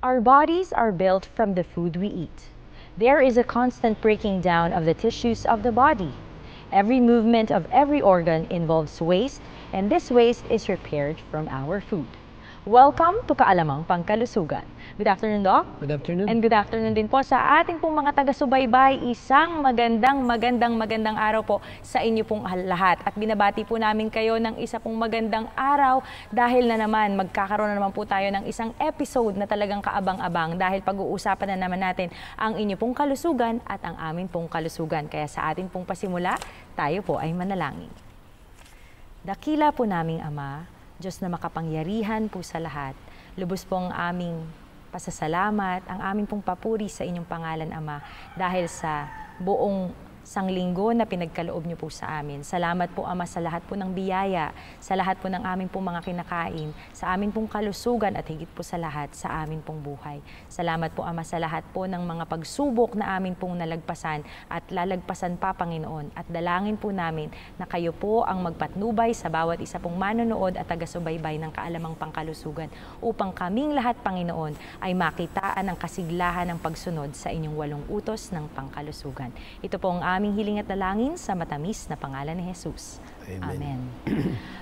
Our bodies are built from the food we eat. There is a constant breaking down of the tissues of the body. Every movement of every organ involves waste, and this waste is prepared from our food. Welcome to Kaalamang Pangkalusugan. Good afternoon, Doc. Good afternoon. And good afternoon din po sa ating pong mga taga-subaybay. Isang magandang araw po sa inyo pong lahat. At binabati po namin kayo ng isa pong magandang araw dahil na naman magkakaroon na naman po tayo ng isang episode na talagang kaabang-abang dahil pag-uusapan na naman natin ang inyo pong kalusugan at ang amin pong kalusugan. Kaya sa ating pong pasimula, tayo po ay manalangin. Dakila po naming Ama, Diyos na makapangyarihan po sa lahat, lubos po ang aming pasasalamat, ang aming pong papuri sa inyong pangalan, Ama, dahil sa buong sanglinggo na pinagkaloob niyo po sa amin. Salamat po, Ama, sa lahat po ng biyaya, sa lahat po ng aming pong mga kinakain, sa amin pong kalusugan at higit po sa lahat sa amin pong buhay. Salamat po, Ama, sa lahat po ng mga pagsubok na amin pong nalagpasan at lalagpasan pa, Panginoon. At dalangin po namin na kayo po ang magpatnubay sa bawat isa pong manonood at taga-subaybay ng Kaalamang Pangkalusugan upang kaming lahat, Panginoon, ay makitaan ang kasiglahan ng pagsunod sa inyong 8 utos ng pangkalusugan. Ito po ang aming hiling at dalangin sa matamis na pangalan ni Jesus. Amen.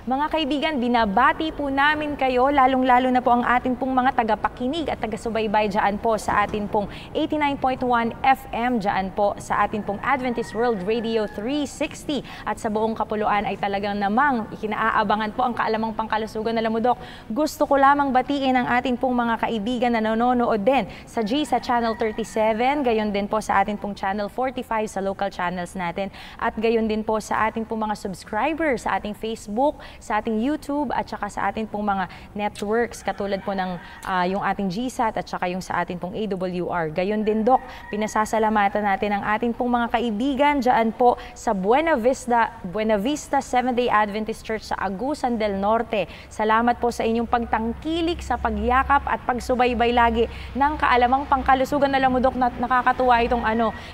Mga kaibigan, binabati po namin kayo, lalong-lalo na po ang atin pong mga tagapakinig at taga-subaybay dyan po sa atin pong 89.1 FM dyan po sa atin pong Adventist World Radio 360 at sa buong kapuluan ay talagang namang ikinaabangan po ang Kaalamang Pangkalusugan. Alam mo, Dok, gusto ko lamang batiin ang atin pong mga kaibigan na nanonood din sa Channel 37, gayon din po sa atin pong Channel 45 sa local channels natin at gayon din po sa ating pong mga subscribers sa ating Facebook, sa ating YouTube at saka sa ating pong mga networks katulad po ng yung ating GSAT at saka yung sa ating pong AWR. Gayon din, Doc, pinasasalamatan natin ang ating pong mga kaibigan dyan po sa Buena Vista Seventh-day Adventist Church sa Agusan del Norte. Salamat po sa inyong pagtangkilik, sa pagyakap at pagsubaybay lagi ng Kaalamang Pangkalusugan. Alam mo, Doc, nakakatuwa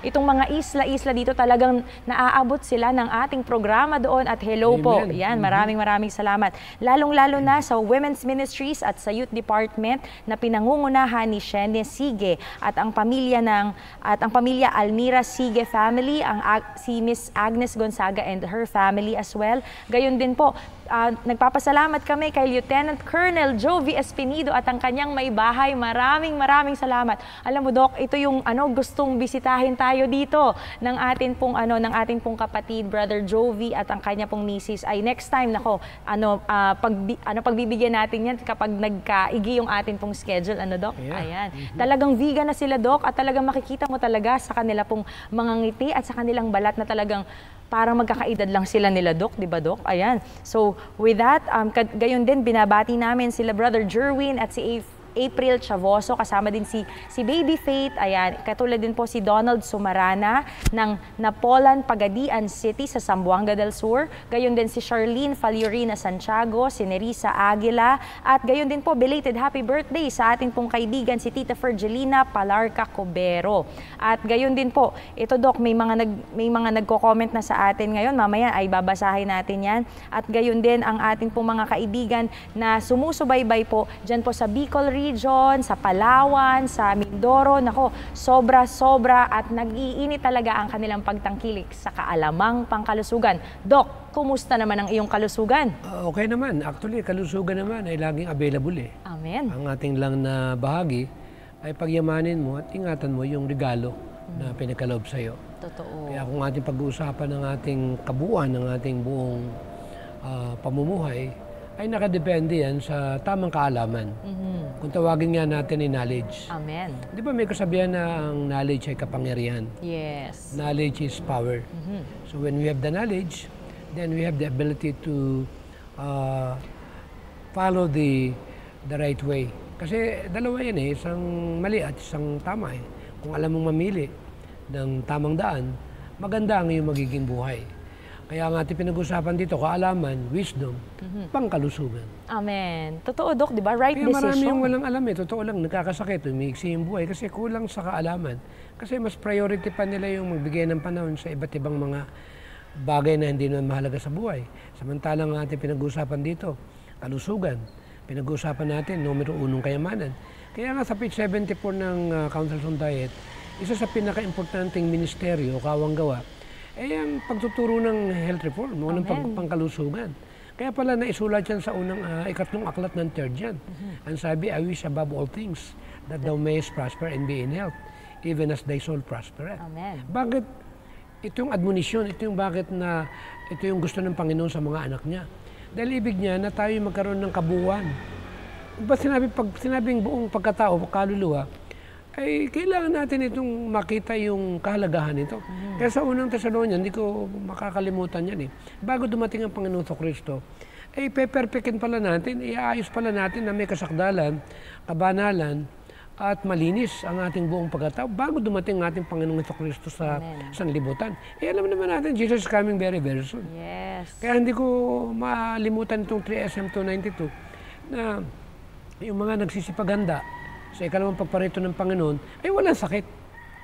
itong mga isla-isla dito, talagang naaabot sila ng ating programa doon at hello. Amen po. Yan, maraming salamat. Lalong-lalo na sa Women's Ministries at sa Youth Department na pinangungunahan ni Shene Sige at ang pamilya Almira Sige family, si Miss Agnes Gonzaga and her family as well. Gayon din po, nagpapasalamat kami kay Lieutenant Colonel Jovi Espinido at ang kanyang may bahay. Maraming salamat. Alam mo, Doc, ito yung gustong bisitahin tayo dito ng ating pong kapatid, Brother Jovi at ang kanya pong misis. Ay next time pagbibigyan natin yan kapag nagkaigi yung atin pong schedule, Doc? Yeah. Ayan. Talagang vegan na sila, Doc, at talagang makikita mo talaga sa kanila pong mga ngiti at sa kanilang balat na talagang parang magkakaedad lang sila nila, Doc, di ba, Doc? Ayan. So, with that, gayon din, binabati namin sila Brother Jerwin at si April Chavoso, kasama din si Baby Faith, ayan, katulad din po si Donald Sumarana ng Napolan, Pagadian City sa Zamboanga del Sur, gayon din si Charlene Faliorina Santiago, si Nerissa Aguila, at gayon din po belated happy birthday sa ating pong kaibigan si Tita Fergelina Palarca Cobero. At gayon din po, ito, Doc, may mga nagko-comment na sa atin ngayon, mamaya ay babasahin natin yan. At gayon din ang ating pong mga kaibigan na sumusubaybay po dyan po sa Bicol Region, sa Palawan, sa Mindoro. Nako, sobra at nag-iinit talaga ang kanilang pagtangkilik sa Kaalamang Pangkalusugan. Doc, kumusta naman ang iyong kalusugan? Okay naman. Actually, kalusugan naman ay laging available eh. Amen. Ang ating lang na bahagi ay pagyamanin mo at ingatan mo yung regalo na pinagkaloob sa iyo. Totoo. Kaya kung ating pag-uusapan ng ating kabuuan, ng ating buong pamumuhay, ay nakadepende yan sa tamang kaalaman. Kung tawagin nga natin ay knowledge. Amen. Di ba may kasabihan na ang knowledge ay kapangyarihan? Yes. Knowledge is power. So when we have the knowledge, then we have the ability to follow the right way. Kasi dalawa yan eh, isang mali at isang tama eh. Kung alam mong mamili ng tamang daan, maganda ang iyong magiging buhay. Kaya ang ating pinag-usapan dito, kaalaman, wisdom, pangkalusugan. Amen. Totoo, Doc, di ba? Right Kaya decision. marami yung walang alam eh. Totoo lang, nagkakasakit, umiiksi yung buhay kasi kulang sa kaalaman. Kasi mas priority pa nila yung magbigay ng panahon sa iba't ibang mga bagay na hindi naman mahalaga sa buhay. Samantalang ang ating pinag-usapan dito, kalusugan. Pinag-usapan natin, numero 1 kayamanan. Kaya nga sa page 74 ng Council on Diet, isa sa pinaka-importanting ministeryo, kawang gawa, ay ang pagtuturo ng health reform, o ng pangkalusugan. Kaya pala naisulat yan sa ikatlong aklat ng third yan. Ang sabi, I wish above all things that thou mayest prosper and be in health, even as thy soul prospereth. Amen. Bakit? Ito yung admonisyon, ito yung bakit na ito yung gusto ng Panginoon sa mga anak niya. Dahil ibig niya na tayo magkaroon ng kabuuan. Pag sinabing buong pagkatao, kaluluwa, ay kailangan natin itong makita yung kahalagahan nito. Kaya sa unang Thessalonian, hindi ko makakalimutan yan eh. Bago dumating ang Panginoon sa Kristo, ay peperpekin pala natin, iaayos pala natin na may kasakdalan, kabanalan, at malinis ang ating buong pagkatao bago dumating ang ating Panginoon sa Kristo sa sanlibutan. Alam naman natin, Jesus is coming very, very soon. Yes. Kaya hindi ko malimutan itong 3SM 292 na yung mga nagsisipaganda sa ikalawang pagparito ng Panginoon ay walang sakit.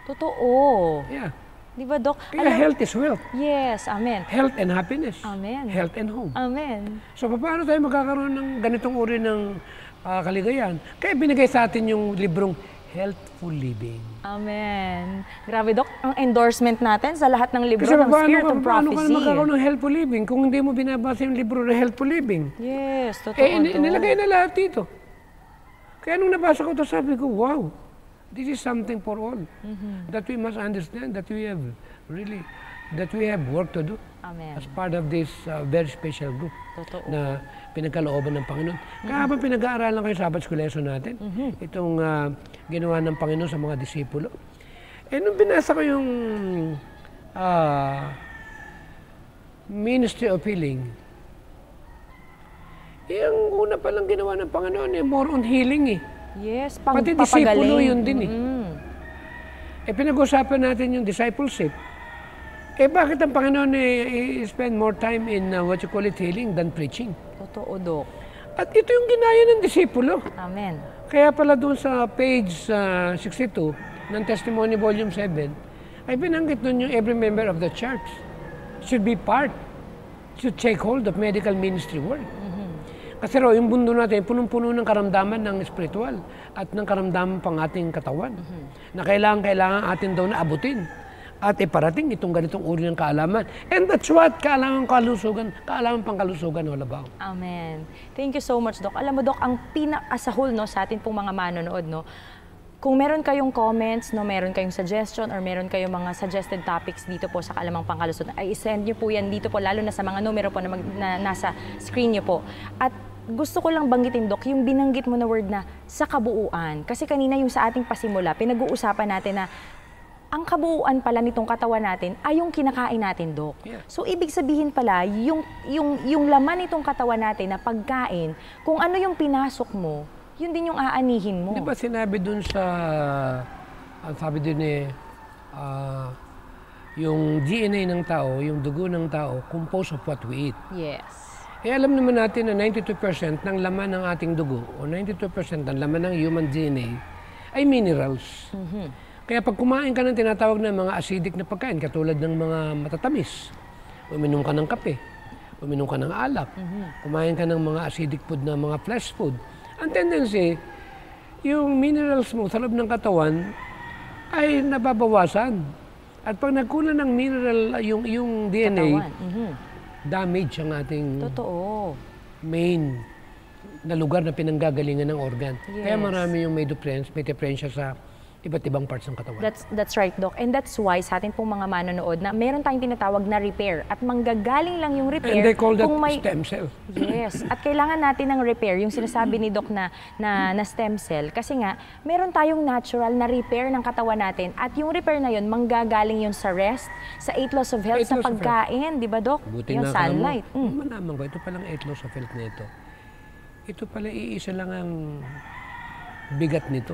Totoo. Yeah. Di ba, Dok? Kaya health is wealth. Yes, amen. Health and happiness. Amen. Health and home. Amen. So paano tayo magkakaroon ng ganitong uri ng kaligayahan? Kaya binigay sa atin yung librong Healthful Living. Amen. Grabe, Dok. Ang endorsement natin sa lahat ng libro Kasi ng Spirit of paano Prophecy. ka magkakaroon ng Healthful Living kung hindi mo binabasa yung libro ng Healthful Living? Yes, totoo. Nilagay na lahat dito. Kaya nung nabasa ko ito, sabi ko, wow, this is something for all. That we must understand that we have work to do. Amen. As part of this very special group Totoo. na pinagkalooban ng Panginoon. Kaya habang pinag-aaralan kayo Sabbath School lesson natin, itong ginawa ng Panginoon sa mga disipulo, nung binasa ko yung Ministry of Healing, ang una palang ginawa ng Panginoon more on healing eh. Yes, Pati disipulo yun din eh. Pinag-usapan natin yung discipleship. Bakit ang Panginoon spend more time in healing than preaching? Totoo, Dok. At ito yung ginaya ng disipulo. Amen. Kaya pala doon sa page 62 ng Testimony Volume 7, ay binanggit doon yung every member of the church should take hold of medical ministry work. Kasi yung mundo natin, punong-puno ng karamdaman ng spiritual at ng karamdaman pang ating katawan. Na kailangan atin daw na abutin at iparating itong ganitong uri ng kaalaman. And that's what kaalaman pangkalusugan all about. Amen. Thank you so much, Doc. Alam mo, Doc, ang pinaka-sahol sa atin pong mga manonood, kung meron kayong comments, meron kayong suggestion, or meron kayong mga suggested topics dito po sa Kaalamang Pangkalusugan, ay isend nyo po yan dito po, lalo na sa mga numero po na nasa screen nyo po. At gusto ko lang banggitin, Doc, yung binanggit mo na word na sa kabuuan. Kasi kanina yung sa ating pasimula, pinag-uusapan natin na ang kabuuan pala nitong katawan natin ay yung kinakain natin, Doc. Yeah. So, ibig sabihin pala, yung laman nitong katawan natin na pagkain, kung ano yung pinasok mo, yun din yung aanihin mo. Di ba sinabi dun sa, sabi dun yung DNA ng tao, yung dugo ng tao, composed of what we eat. Yes. Alam naman natin na 92% ng laman ng ating dugo o 92% ng laman ng human DNA ay minerals. Kaya pag kumain ka ng tinatawag na mga acidic na pagkain, katulad ng mga matatamis, uminom ka ng kape, uminom ka ng alak, kumain ka ng mga acidic food na mga flesh food, ang tendency, yung minerals mo sa loob ng katawan ay nababawasan. At pag nagkulang ng mineral, yung DNA, damage ang ating main na lugar na pinanggagalingan ng organ. Yes. Kaya marami yung may diferensya sa iba't ibang parts ng katawan. That's right, Doc. And that's why sa atin pong mga manonood na meron tayong tinatawag na repair. At manggagaling lang yung repair. And they call that stem cell. Yes. At kailangan natin ng repair, yung sinasabi ni Doc na stem cell. Kasi nga, meron tayong natural na repair ng katawan natin. At yung repair na yun, manggagaling yun sa rest, sa 8 laws of health, sa pagkain. Di ba, Doc? Buti yung sunlight. Manaman ko, ito palang 8 laws of health na ito. Ito pala iisa lang ang bigat nito.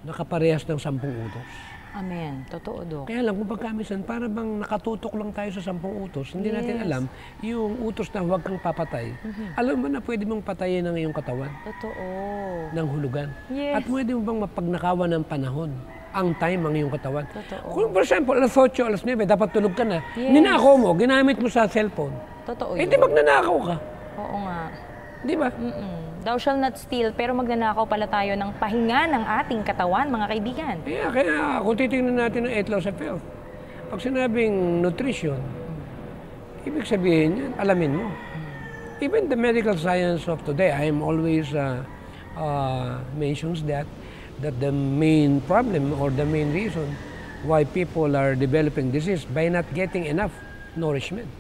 Nakaparehas ng 10 utos. Amen. Totoo, Doc. Kaya lang, kung pagkamisan, para bang nakatutok lang tayo sa 10 utos, hindi natin alam yung utos na huwag kang papatay. Alam mo na pwede mong patayin ang iyong katawan. Totoo. Ng hulugan. Yes. At pwede mo bang mapagnakawan ng panahon, ang time ang iyong katawan. Totoo. Kung for example, alas 8, alas 9, dapat tulog ka na. Yes. Ninakaw mo, ginamit mo sa cellphone. Totoo Eh, di magnanakaw ka. Oo nga. Di ba? Thou shall not steal, pero magnanakaw pala tayo ng pahinga ng ating katawan, mga kaibigan. Kaya kung titingnan natin ang 8 laws of health, pag sinabing nutrition, ibig sabihin yan, alamin mo. Even the medical science of today, I am always mentions that the main problem or the main reason why people are developing disease by not getting enough nourishment.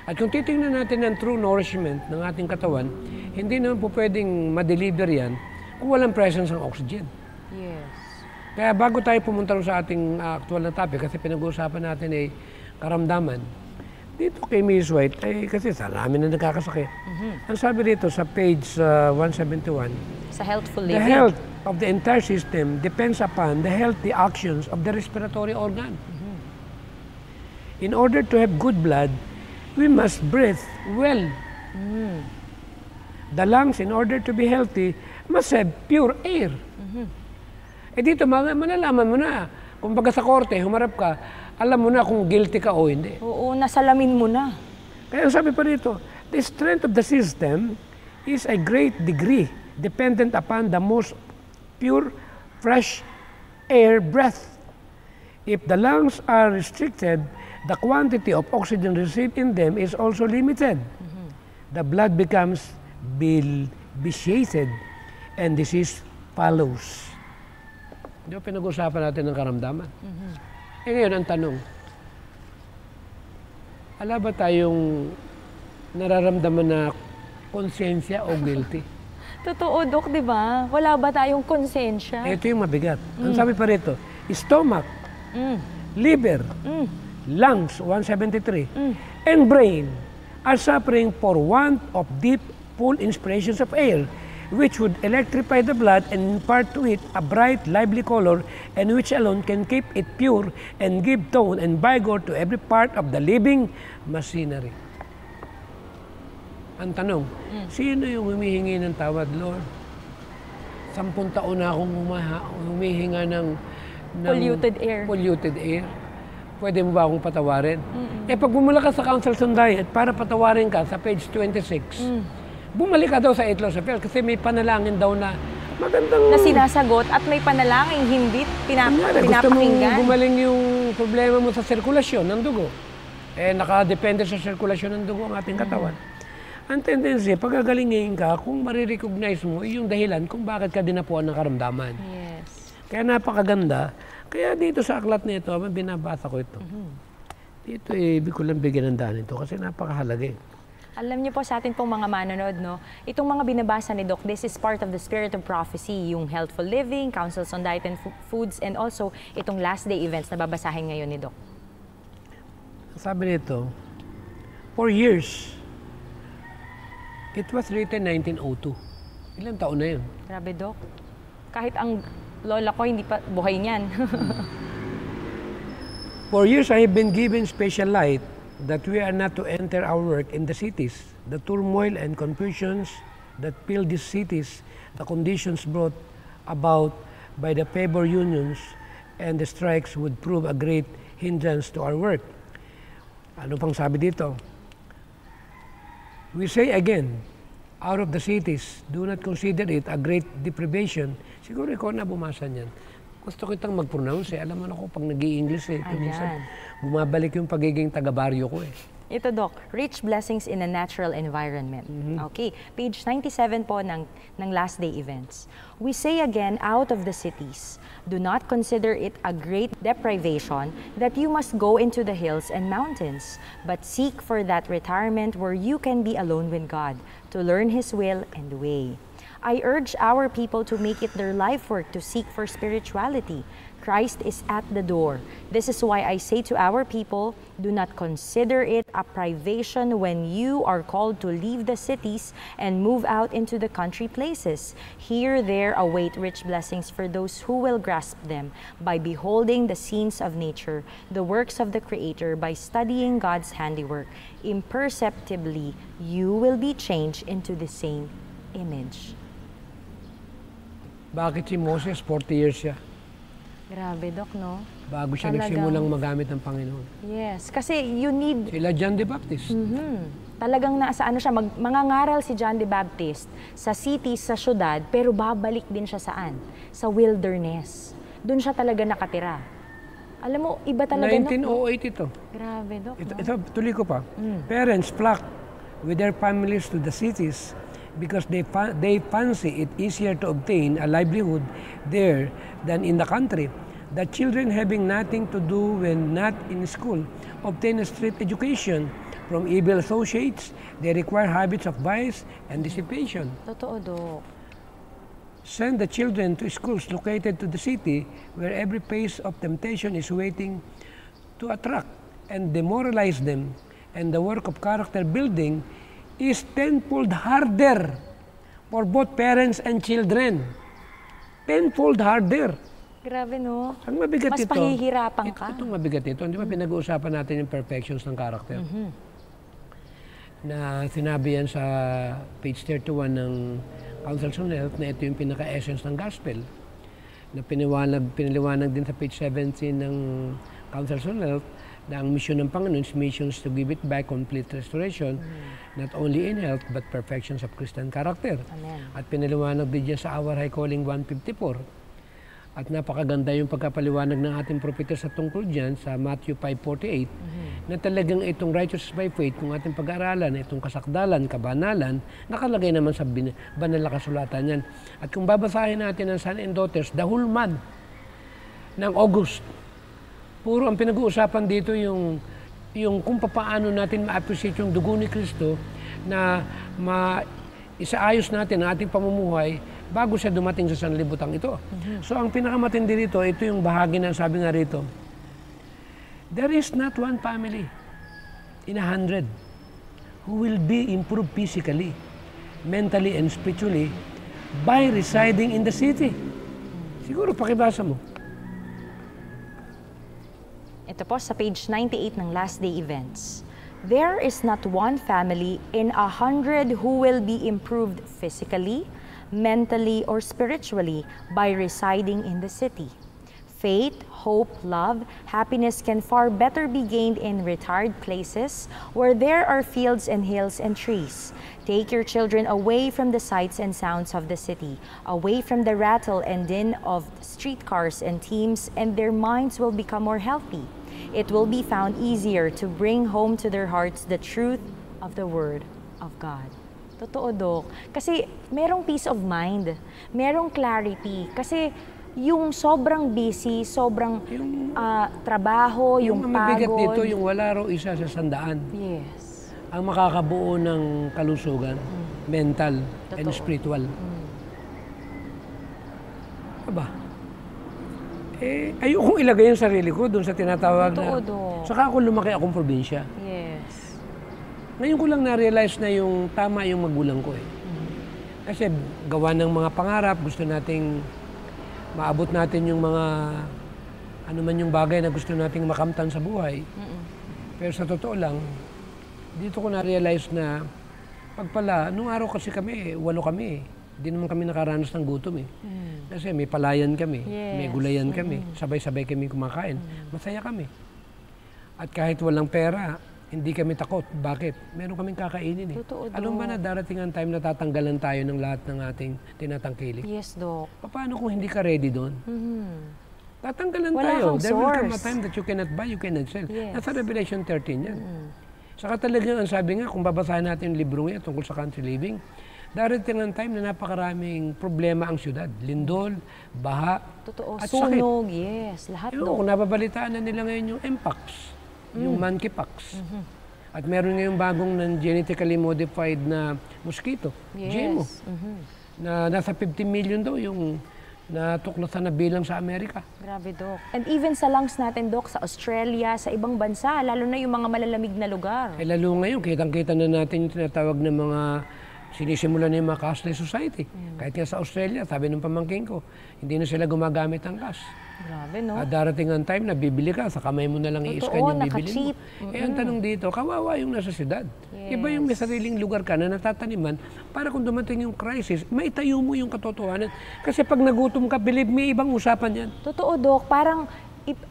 At kung titingnan natin ang true nourishment ng ating katawan, hindi naman po pwedeng ma-deliver yan kung walang presence ng oxygen. Yes. Kaya bago tayo pumunta sa ating actual na topic, kasi pinag-uusapan natin ay karamdaman, dito kay Ms. White, ay kasi sa amin na nagkakasakit. Ang sabi dito sa page 171, Sa healthful the living. health of the entire system depends upon the healthy actions of the respiratory organ. In order to have good blood, we must breathe well. The lungs, in order to be healthy, must have pure air. Dito, malalaman mo na. Kung baga sa korte, humarap ka, alam mo na kung guilty ka o hindi. Oo, nasalamin mo na. Kaya sabi pa dito, the strength of the system is a great degree dependent upon the most pure, fresh air breath. If the lungs are restricted, the quantity of oxygen received in them is also limited. The blood becomes vitiated and disease follows. Hindi pinag-usapan natin ng karamdaman. Ngayon ang tanong, ala ba tayong nararamdaman na konsensya o guilty? Totoo, Dok, di ba? Wala ba tayong konsensya? Ito yung mabigat. Ang sabi pa rito, stomach, liver, lungs, 173, and brain are suffering for want of deep, full inspirations of air, which would electrify the blood and impart to it a bright, lively color, and which alone can keep it pure and give tone and vigor to every part of the living machinery. Ang tanong, sino yung humihingi ng tawad, Lord? 10 taon na akong humihinga ng polluted air. Pwede mo ba akong patawarin? Pag bumula ka sa Councils on Diet para patawarin ka sa page 26, bumalik ka daw sa 8 laws of health kasi may panalangin daw na magandang... Na sinasagot at may panalangin hindi pinapakinggan. Gusto mong gumaling yung problema mo sa sirkulasyon ng dugo. Nakadepende sa sirkulasyon ng dugo ang ating katawan. Ang tendency, pagagalingin ka, kung marirecognize mo, yung dahilan kung bakit ka dinapuan ng karamdaman. Yes. Kaya napakaganda. Kaya dito sa aklat na ito, binabasa ko ito. Dito, ibig ko lang bigyan ng daan ito kasi napakahalaga. Alam niyo po sa atin pong mga manonood, no? Itong mga binabasa ni Doc, this is part of the spirit of prophecy, yung healthful living, counsels on diet and foods, and also itong last day events na babasahin ngayon ni Doc. Sabi nito, for years, it was written 1902. Ilang taon na yun? Grabe, Doc. Kahit ang lola ko, hindi pa buhay niyan. For years, I have been given special light that we are not to enter our work in the cities. The turmoil and confusions that fill these cities, the conditions brought about by the favor unions and the strikes would prove a great hindrance to our work. Ano pang sabi dito? We say again, out of the cities, do not consider it a great deprivation. Siguro ikaw na bumasa niyan. Gusto kitang mag-pronounce eh. Alam mo na ako, pag nag-i-English eh. Minsan, bumabalik yung pagiging taga-baryo ko eh. Ito, Doc, rich blessings in a natural environment. Okay, page 97 po ng last day events. We say again, out of the cities, do not consider it a great deprivation that you must go into the hills and mountains, but seek for that retirement where you can be alone with God, to learn His will and way. I urge our people to make it their life work to seek for spirituality. Christ is at the door. This is why I say to our people, do not consider it a privation when you are called to leave the cities and move out into the country places. Here there await rich blessings for those who will grasp them by beholding the scenes of nature, the works of the Creator, by studying God's handiwork. Imperceptibly, you will be changed into the same image. Bakit si Moses, 40 years siya? Grabe, Doc, no? Bago siya nagsimulang magamit ng Panginoon. Yes, kasi you need... Sila John the Baptist. Talagang nasa ano siya, mangangaral si John the Baptist sa city, sa syudad, pero babalik din siya saan? Sa wilderness. Doon siya talaga nakatira. Alam mo, iba talaga. 1908 ito. Grabe, Dok. Ito, tuloy ko pa. Parents flock with their families to the cities because they fancy it easier to obtain a livelihood there than in the country. The children having nothing to do when not in school obtain a street education from evil associates. They require habits of vice and dissipation. Totoo, Dok. Send the children to schools located to the city where every phase of temptation is waiting to attract and demoralize them, and the work of character building is tenfold harder for both parents and children. Tenfold harder. Grabe, no? Ang mabigat Mas ito, pahihirapan ka. Itong mabigat ito, di ba pinag-uusapan natin yung perfections ng character? Na sinabi yan sa page 31 ng Counsels on Health na ito yung pinaka-essence ng gospel. Na pinaliwanag din sa page 17 ng Counsels on Health na ang mission ng Panginoon is missions to give it back complete restoration, not only in health but perfections of Christian character. Amen. At pinaliwanag din dyan sa Our High Calling 154. At napakaganda yung pagkapaliwanag ng ating propeta sa tungkol dyan sa Matthew 5:48 na talagang itong righteousness by faith, kung ating pag-aaralan, itong kasakdalan, kabanalan, nakalagay naman sa banal na kasulatan yan. At kung babasahin natin ang Son and Daughters, the whole month ng August, puro ang pinag-uusapan dito yung kung paano natin ma-appreciate yung dugo ni Kristo na isaayos natin ang ating pamumuhay bago siya dumating sa sanlibutan ito. So ang pinakamatindi rito, ito yung bahagi ng sabi nga rito, there is not one family in 100 who will be improved physically, mentally, and spiritually by residing in the city. Siguro pakibasa mo. Ito po sa page 98 ng Last Day Events. There is not one family in 100 who will be improved physically, mentally, or spiritually by residing in the city. Faith, hope, love, happiness can far better be gained in retired places where there are fields and hills and trees. Take your children away from the sights and sounds of the city, away from the rattle and din of streetcars and teams, and their minds will become more healthy. It will be found easier to bring home to their hearts the truth of the Word of God. Totoo, Dok. Kasi merong peace of mind, merong clarity. Kasi yung sobrang busy, sobrang trabaho, yung pagod. Yung mabigat dito, yung wala raw isa sa 100. Yes. Ang makakabuo ng kalusugan, mental and spiritual. Aba, ayokong ilagay yung sarili ko doon sa tinatawag Totoo, na... Dok. Saka ako lumaki akong probinsya. Yes. Ngayon ko lang na-realize na yung tama yung magulang ko eh. Kasi gawa ng mga pangarap, gusto nating maabot natin yung mga ano man yung bagay na gusto nating makamtan sa buhay. Pero sa totoo lang, dito ko na-realize na pagpala, nung araw kasi kami, 8 kami eh. Hindi naman kami nakaranas ng gutom eh. Kasi may palayan kami, may gulayan kami, sabay-sabay kami kumakain. Masaya kami. At kahit walang pera, hindi kami takot. Bakit? Meron kaming kakainin eh. Totoo, Dok. Alam ba na darating ang time na tatanggalan tayo ng lahat ng ating tinatangkilik? Yes, Dok. Paano kung hindi ka ready doon? Tatanggalan Wala tayo. kang There will come a source. time that you cannot buy, you cannot sell. Yes. Nasa Revelation 13 yan. Saka talagang ang sabi nga, kung babasahin natin yung libro ngayon tungkol sa country living, darating ang time na napakaraming problema ang syudad. Lindol, baha, Totoo. at Sunog, sakit. yes. Lahat, Yung, Dok. kung nababalitaan na nila ngayon yung mpox, yung monkeypox. At meron ngayong bagong genetically modified na mosquito, Yes. GMO, na nasa 50 million daw yung natuklasan na bilang sa Amerika. Grabe, Dok. And even sa lungs natin, Dok, sa Australia, sa ibang bansa, lalo na yung mga malalamig na lugar. Eh lalo ngayon, kitang-kita na natin yung tinatawag na mga sinisimula na yung mga cashless society. Kahit nga sa Australia, sabi ng pamangkin ko, hindi na sila gumagamit ng cash. Grabe, no? At darating ang time na bibili ka, sa kamay mo na lang i-scan yung bibili mo. Eh ang tanong dito, kawawa yung nasa syudad. Iba yung may sariling lugar ka na natataniman para kung dumating yung crisis, maitayo mo yung katotohanan. Kasi pag nagutom ka, believe me, ibang usapan yan. Totoo, Dok. Parang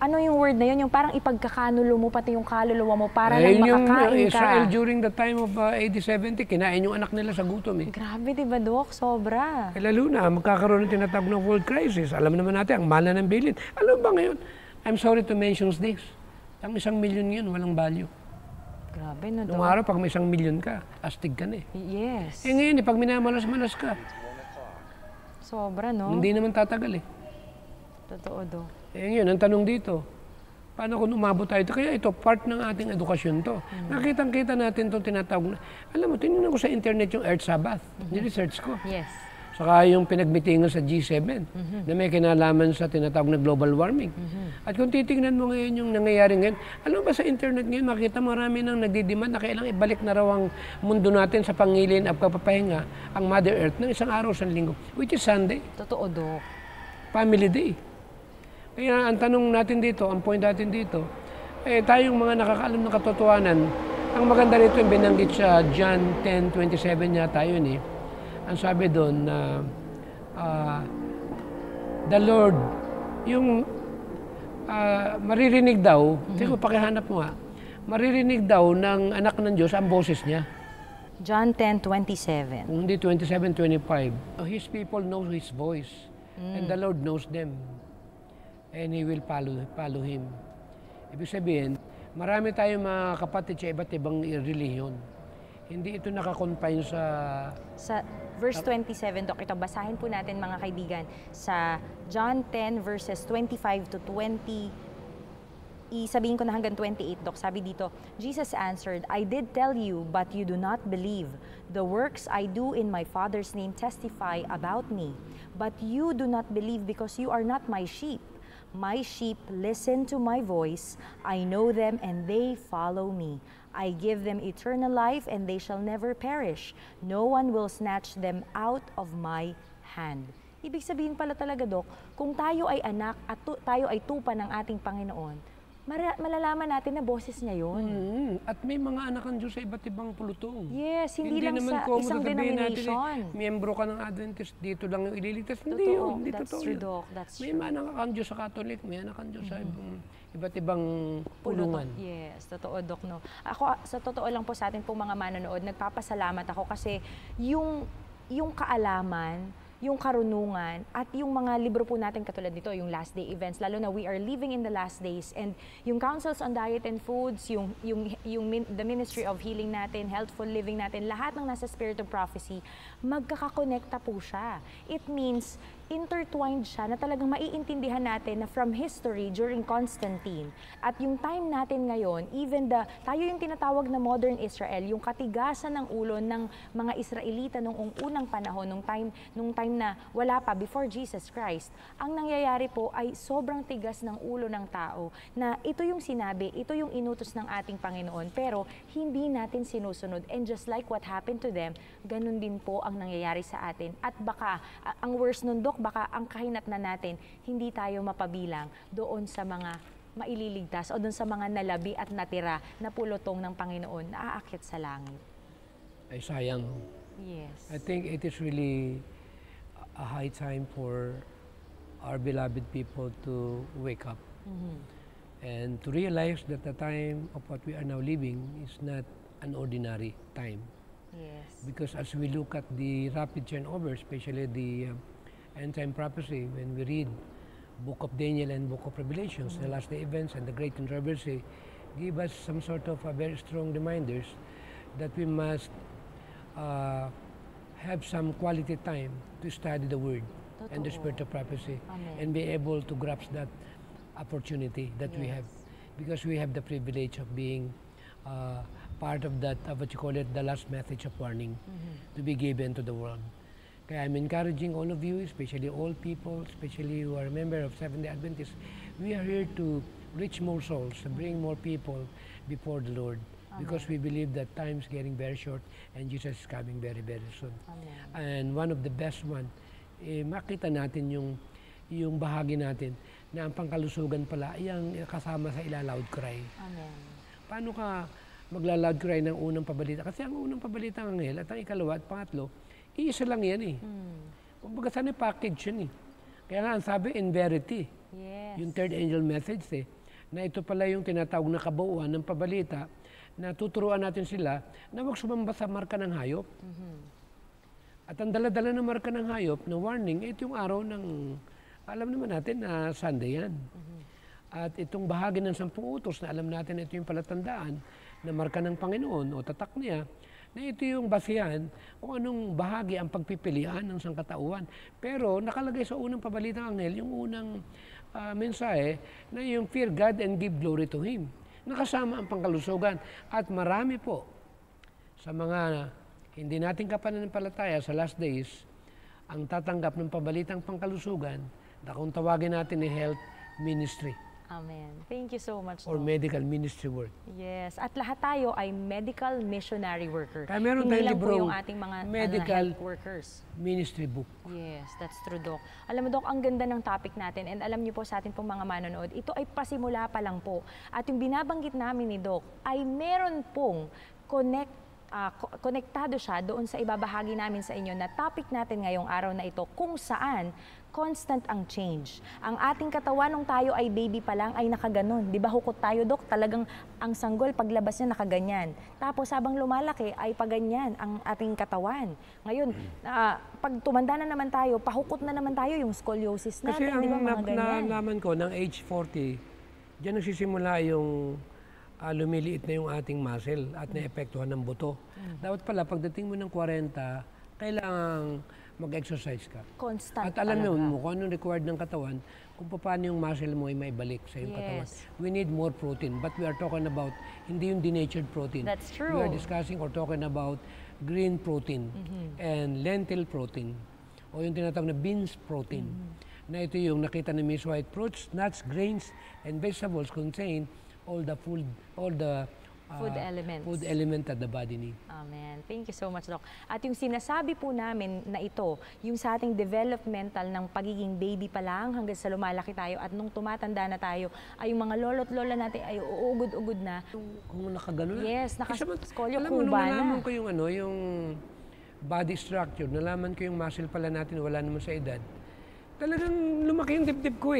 ano yung word na yun? Yung parang ipagkakanulo mo pati yung kaluluwa mo para lang yung makakain ka. Israel during the time of AD 70, kinain yung anak nila sa gutom eh. Grabe, di ba, Dok? Sobra. Lalo na, magkakaroon ng tinatawag na world crisis. Alam naman natin, ang mahal na ng bilhin. Alam ba ngayon, I'm sorry to mention this, ang 1 million yun, walang value. Grabe, no, Dok? Nung araw, pag may 1 million ka, astig ka na eh. Yes. Ngayon, pag minamalas-malas ka, Sobra, no? hindi naman tatagal eh. Totoo, Dok. Ngayon, ang tanong dito, paano kung umabot tayo? Kaya ito, part ng ating edukasyon to. Nakitang-kita natin itong tinatawag na, alam mo, tinignan ko sa internet yung Earth Sabbath. Ni-research ko. Yes. Saka yung pinagmitingan sa G7 na may kinalaman sa tinatawag na global warming. At kung titingnan mo ngayon yung nangyayari ngayon, alam ba sa internet ngayon, makita marami nang nagdidemand na kailang ibalik na raw ang mundo natin sa pangilin at kapapahinga ang Mother Earth ng 1 araw sa linggo, which is Sunday. Totoo, Dok. Family Day. Kaya ang tanong natin dito, ang point natin dito, tayong mga nakakaalam ng katotohanan, ang maganda rito yung binanggit sa John 10:27 yata yun eh. Ang sabi doon na the Lord, yung maririnig daw, tingnan mo, pakihanap mo nga, maririnig daw ng anak ng Diyos ang boses niya. John 10:27. Kung hindi 27:25. His people know His voice and the Lord knows them. And He will follow Him. Ibig sabihin, marami tayong mga kapatid sa iba't ibang relihiyon. Hindi ito nakakonfine Sa verse 27, Dok, ito basahin po natin mga kaibigan sa John 10 verses 25 to 20. Sabihin ko na hanggang 28, Dok. Sabi dito, Jesus answered, I did tell you, but you do not believe. The works I do in my Father's name testify about me. But you do not believe because you are not my sheep. My sheep listen to my voice. I know them and they follow me. I give them eternal life and they shall never perish. No one will snatch them out of my hand. Ibig sabihin pala talaga, Dok, kung tayo ay anak at tayo ay tupa ng ating Panginoon, malalaman natin na boses niya yun. At may mga anak ng Diyos sa iba't ibang pulutong. Yes, hindi lang naman sa common isang sasabihin denomination. Natin, miyembro ka ng Adventist, dito lang yung ililigtas. Totoo, Hindi that's totoo true, yun. Doc. That's May true. anak kang Diyos sa Catholic, may anak kang Diyos sa iba't ibang pulungan. Yes, totoo, Doc, no. Ako, sa totoo lang po sa atin pong mga manonood, nagpapasalamat ako kasi yung kaalaman, yung karunungan, at yung mga libro po natin katulad nito, yung Last Day Events, lalo na we are living in the last days, and yung Councils on Diet and Foods, the Ministry of Healing natin, Healthful Living natin, lahat ng nasa Spirit of Prophecy, magkakakonekta po siya. It means, intertwined siya na talagang maiintindihan natin na from history during Constantine at yung time natin ngayon, even tayo yung tinatawag na modern Israel, yung katigasan ng ulo ng mga Israelita nung unang panahon, nung time na wala pa, before Jesus Christ, ang nangyayari po ay sobrang tigas ng ulo ng tao na ito yung sinabi, ito yung inutos ng ating Panginoon, pero hindi natin sinusunod. And just like what happened to them, ganun din po ang nangyayari sa atin. At baka, ang worst nun, Dok, baka ang kahinat na natin, hindi tayo mapabilang doon sa mga maililigtas o doon sa mga nalabi at natira na pulutong ng Panginoon na aakyat sa langit. Ay sayang. Yes. I think it is really a high time for our beloved people to wake up and to realize that the time of what we are now living is not an ordinary time. Yes. Because as we look at the rapid turnover, especially the end-time prophecy, when we read Book of Daniel and Book of Revelations, the last day events and the great controversy, give us some sort of very strong reminders that we must have some quality time to study the Word and the Spirit of prophecy. Amen. And be able to grasp that opportunity that we have, because we have the privilege of being part of that, what you call it, the last message of warning to be given to the world. Kaya I'm encouraging all of you, especially all people, especially who are a member of Seventh-day Adventists, we are here to reach more souls, to bring more people before the Lord. Because we believe that time is getting very short and Jesus is coming very, very soon. Amen. And one of the best one, makita natin yung bahagi natin na ang pangkalusugan pala ay ang kasama sa ila-loud cry. Amen. Paano ka magla-loud cry ng unang pabalita? Kasi ang unang pabalita ng anghel at ang ikalawa at pangatlo, iisa lang yan eh. Kumbaga sana package yan eh. Kaya nga ang sabi, in verity. Yes. yung third angel message na ito pala yung tinatawag na kabuuan ng pabalita na tuturuan natin sila na huwag sumamba sa marka ng hayop. At ang dala-dala ng marka ng hayop na warning, ito yung araw ng, alam naman natin na Sunday yan. At itong bahagi ng 10 utos na alam natin ito yung palatandaan na marka ng Panginoon o tatak niya, na ito yung basihan kung anong bahagi ang pagpipilian ng sangkatauhan. Pero nakalagay sa unang pabalitang anghel, yung unang mensahe na yung fear God and give glory to Him. Nakasama ang pangkalusugan. At marami po sa mga hindi natin kapananampalataya sa last days ang tatanggap ng pabalitang pangkalusugan na kung tawagin natin ni health ministry. Amen. Thank you so much, Or Doc. medical ministry work. Yes. At lahat tayo ay medical missionary worker. Kaya meron Hindi tayong lang po librong yung ating mga medical health workers. Ministry book. Yes, that's true, Doc. Alam mo, Doc, ang ganda ng topic natin and alam niyo po sa atin pong mga manonood, ito ay pasimula pa lang po. At yung binabanggit namin ni Doc ay meron pong konektado siya doon sa ibabahagi namin sa inyo na topic natin ngayong araw na ito kung saan constant ang change. Ang ating katawan nung tayo ay baby pa lang ay nakaganon. Di ba hukot tayo, Dok? Talagang ang sanggol paglabas niya nakaganyan. Tapos habang lumalaki ay paganyan ang ating katawan. Ngayon, pag tumanda na naman tayo, pahukot na naman tayo yung scoliosis natin. Kasi ang di ba mga ganyan? nalaman ko ng age 40, diyan nagsisimula yung lumiliit na yung ating muscle at naepektuhan ng buto. Dapat pala, pagdating mo ng 40, kailangang mag-exercise ka. Constant At alam talaga. mo kung anong required ng katawan, kung paano yung muscle mo ay maibalik sa iyong katawan. We need more protein, but we are talking about hindi yung denatured protein. That's true. We are discussing or talking about green protein and lentil protein o yung tinatawag na beans protein. Na ito yung nakita ni Miss White, fruits, nuts, grains, and vegetables contain all the food element that the body needs. Amen. Thank you so much, Doc. At yung sinasabi po namin na ito, yung sa ating developmental ng pagiging baby pa lang hanggang sa lumalaki tayo at nung tumatanda na tayo, ay yung mga lolo't lola natin ay uugod-ugod na. Kung nakagano na. Yes, nakaskolyo alam mo, nung kuba na. nalaman ko yung body structure, nalaman ko yung muscle pala natin, wala naman sa edad. Talagang lumaki yung dibdib ko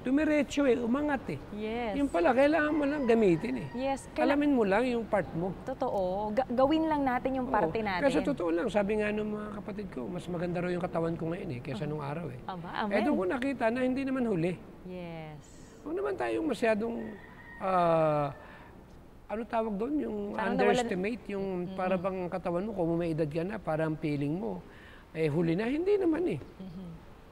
Dumiretso umangat Yes. Yung pala, kailangan mo lang gamitin Yes. Alamin mo lang yung part mo. Totoo. Gawin lang natin yung parte natin. Kasi totoo lang, sabi nga ng mga kapatid ko, mas maganda raw yung katawan ko ngayon kaysa nung araw Aba, amen. Doon ko nakita na hindi naman huli. Yes. Huwag naman tayong masyadong, ano tawag doon, yung Parang underestimate, yung para bang katawan mo, kung may edad ka na, parang feeling mo, huli na, hindi naman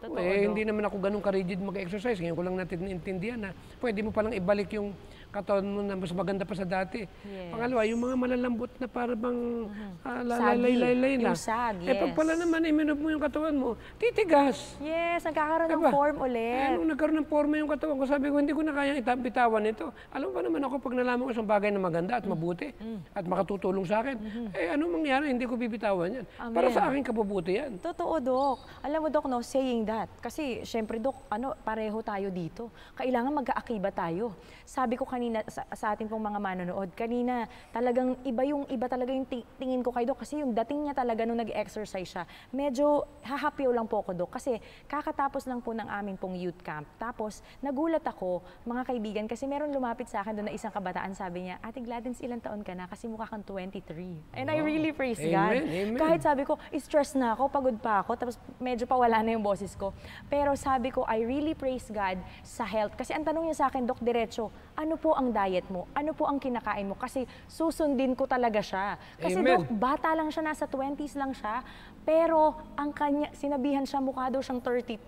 Totoo, hindi naman ako ganun ka-rigid mag-exercise. Ngayon ko lang natin naintindihan na pwede mo palang ibalik yung katawan mo na mas maganda pa sa dati. Yes. Pangalawa, yung mga malalambot na para bang Saggy. na. Yung sag, Pag pala naman minove mo yung katawan mo, titigas. Yes, nagkakaroon ng Diba? form ulit. Nung nagkaroon ng forma yung katawan ko, sabi ko, hindi ko na kayang bitawan ito. Alam pa naman ako pag nalaman ko isang bagay na maganda at mabuti at makatutulong sa akin, ano mangyari, hindi ko bibitawan yan. Amen. Para sa akin kabubuti yan. Totoo, Dok. Alam mo, Dok, no, saying that. Kasi, syempre, Dok, pareho tayo dito. Kailangan mag-aakiba tayo. Sabi ko kanina sa ating pong mga manonood, kanina, talagang iba talaga yung tingin ko kay Dok. Kasi yung dating niya talaga nung nag-exercise siya, medyo hahapyaw lang po ako, Dok. Kasi kakatapos lang po ng amin pong youth camp. Tapos, nagulat ako, mga kaibigan, kasi meron lumapit sa akin doon na isang kabataan, sabi niya, Ate Gladys, ilang taon ka na? Kasi mukha kang 23. And I really praise God. Amen. Kahit sabi ko, stress na ako, pagod pa ako, tapos medyo pawala na yung boses ko. Pero sabi ko, I really praise God sa health. Kasi ang tanong niya sa akin, Dok, diretso, ano po ang diet mo? Ano po ang kinakain mo? Kasi susundin ko talaga siya. Kasi Amen. Dok, bata lang siya, nasa 20s lang siya. Pero ang kanya, sinabihan siya, mukha daw siyang 32.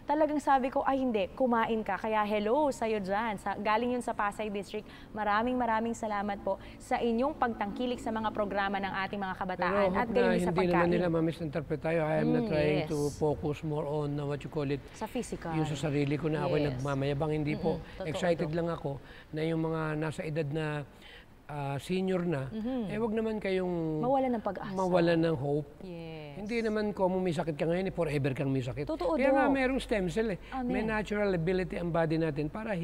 Talagang sabi ko, ay hindi, kumain ka. Kaya hello sa'yo dyan. Galing yun sa Pasay District. Maraming salamat po sa inyong pagtangkilik sa mga programa ng ating mga kabataan. Pero At gayon sa hindi naman pagkain. nila ma-misinterpret tayo. I am not trying yes. to focus more on what you call it, Sa physical. yung sa sarili ko na ako'y Yes. nagmamayabang. Hindi po. Totoo, Excited lang ako na yung mga nasa edad na senior na, wag naman kayong Mawalan ng pag-asa. mawalan ng hope. Yes. Hindi naman kung may sakit ka ngayon, forever kang may sakit. Totoo, Kaya nga Doc. merong stem cell eh. Amen. May natural ability ang body natin para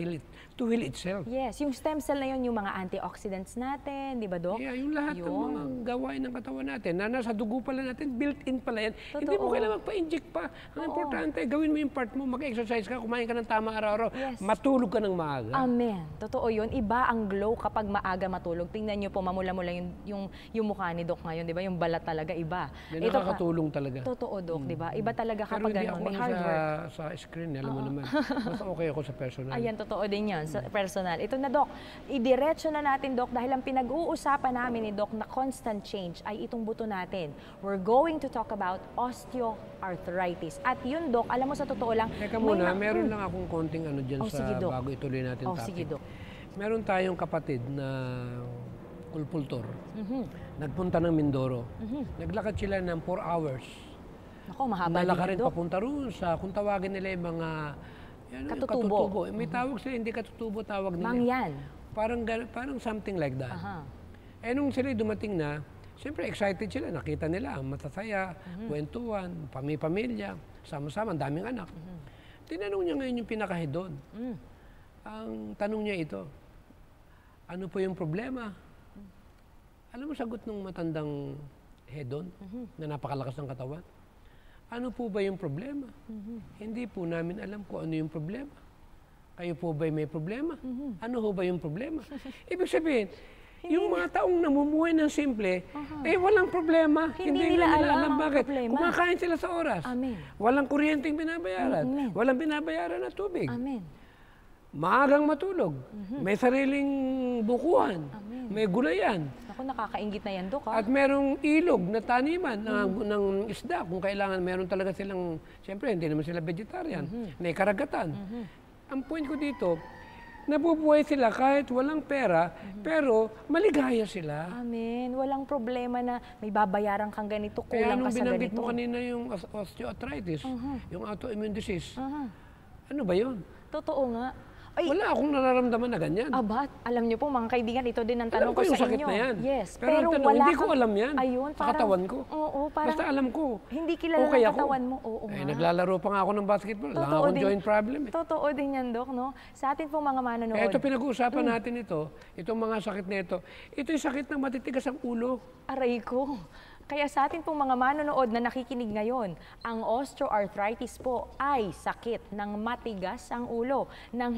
to heal itself. Yes, yung stem cell na yun, yung mga antioxidants natin, di ba, Doc? Yeah, yung lahat ng mga gawain ng katawan natin, na nasa dugo pala natin, built-in pala yan. Totoo. Hindi mo kailangan magpa-inject pa. Ang importante, gawin mo yung part mo, mag-exercise ka, kumain ka ng tama araw-araw, Yes. matulog ka ng maaga. Amen. Totoo yun. Iba ang glow kapag maaga matulog. Tingnan nyo po, mamula-mula yung mukha ni Doc ngayon, di ba? Yung balat talaga, iba. Yan nakakatulong talaga. Totoo, Doc, di ba? Iba talaga Pero kapag hindi ganun, ako may hard work. sa screen, alam mo naman. Basta okay ako sa personal. Ayan, totoo din yan, sa personal. Ito na, Doc. Idiretso na natin, Doc, dahil ang pinag-uusapan namin ni Doc na constant change ay itong buto natin. We're going to talk about osteoarthritis. At yun, Doc, alam mo sa totoo lang, Teka muna, meron lang akong konting ano dyan sige, Doc. bago ituloy natin topic. sige, Doc. Meron tayong kapatid na kulpultor. Nagpunta ng Mindoro. Naglakad sila ng 4 hours. Ako, mahaba Nalaka din, rin Doc. papunta roon sa, kung tawagin nila yung mga yung Katutubo. May tawag sila, hindi katutubo tawag nila. Mangyan. Parang something like that. Aha. Nung sila dumating na, siyempre excited sila, nakita nila, matataya, kwentuhan, pamilya, sama-sama, ang daming anak. Tinanong niya ngayon yung pinakahedon. Ang tanong niya ito, ano po yung problema? Alam mo sagot ng matandang hedon na napakalakas ng katawan? Ano po ba yung problema? Hindi po namin alam kung ano yung problema. Kayo po ba may problema? Ano ho ba yung problema? Ibig sabihin, yung mga taong namumuhay ng simple, walang problema. Hindi nila alam ang bakit. problema. Kumakain sila sa oras. Amen. Walang kuryenteng binabayaran. Amen. Walang binabayaran na tubig. Amen. Maagang matulog. May sariling bukuhan. May gulayan. Ako, nakakaingit na yan, Doc, ha? At merong ilog na taniman ng isda. Kung kailangan, meron talaga silang, siyempre, hindi naman sila vegetarian. May karagatan. Ang point ko dito, nabubuhay sila kahit walang pera, pero maligaya sila. Amen. Walang problema na may babayaran kang ganito, Kaya kulang nung ka sa binanggit ganito. mo kanina yung osteoarthritis, yung autoimmune disease, ano ba yun? Totoo nga. Ay, Wala akong nararamdaman na ganyan. abat, alam niyo po mga kaibigan, ito din ang tanong Alam ko ko yung sa sakit inyo. na yan. Yes, Pero ang tanong, wala hindi ko kang- alam yan. Ayun, Sa katawan ko. Oo, parang Basta alam ko. hindi kilala Okay ng ako. katawan mo. Oo nga. Naglalaro pa nga ako ng basketball. Wala Totoo akong din. joint problem. Totoo din yan, Doc, no? Sa atin pong mga manonood. Ito pinag-uusapan natin ito, itong mga sakit na ito. Ito yung sakit ng matitigas ang ulo. Aray ko. Kaya sa atin pong mga manonood na nakikinig ngayon, ang osteoarthritis po ay sakit ng matigas ang ulo, nang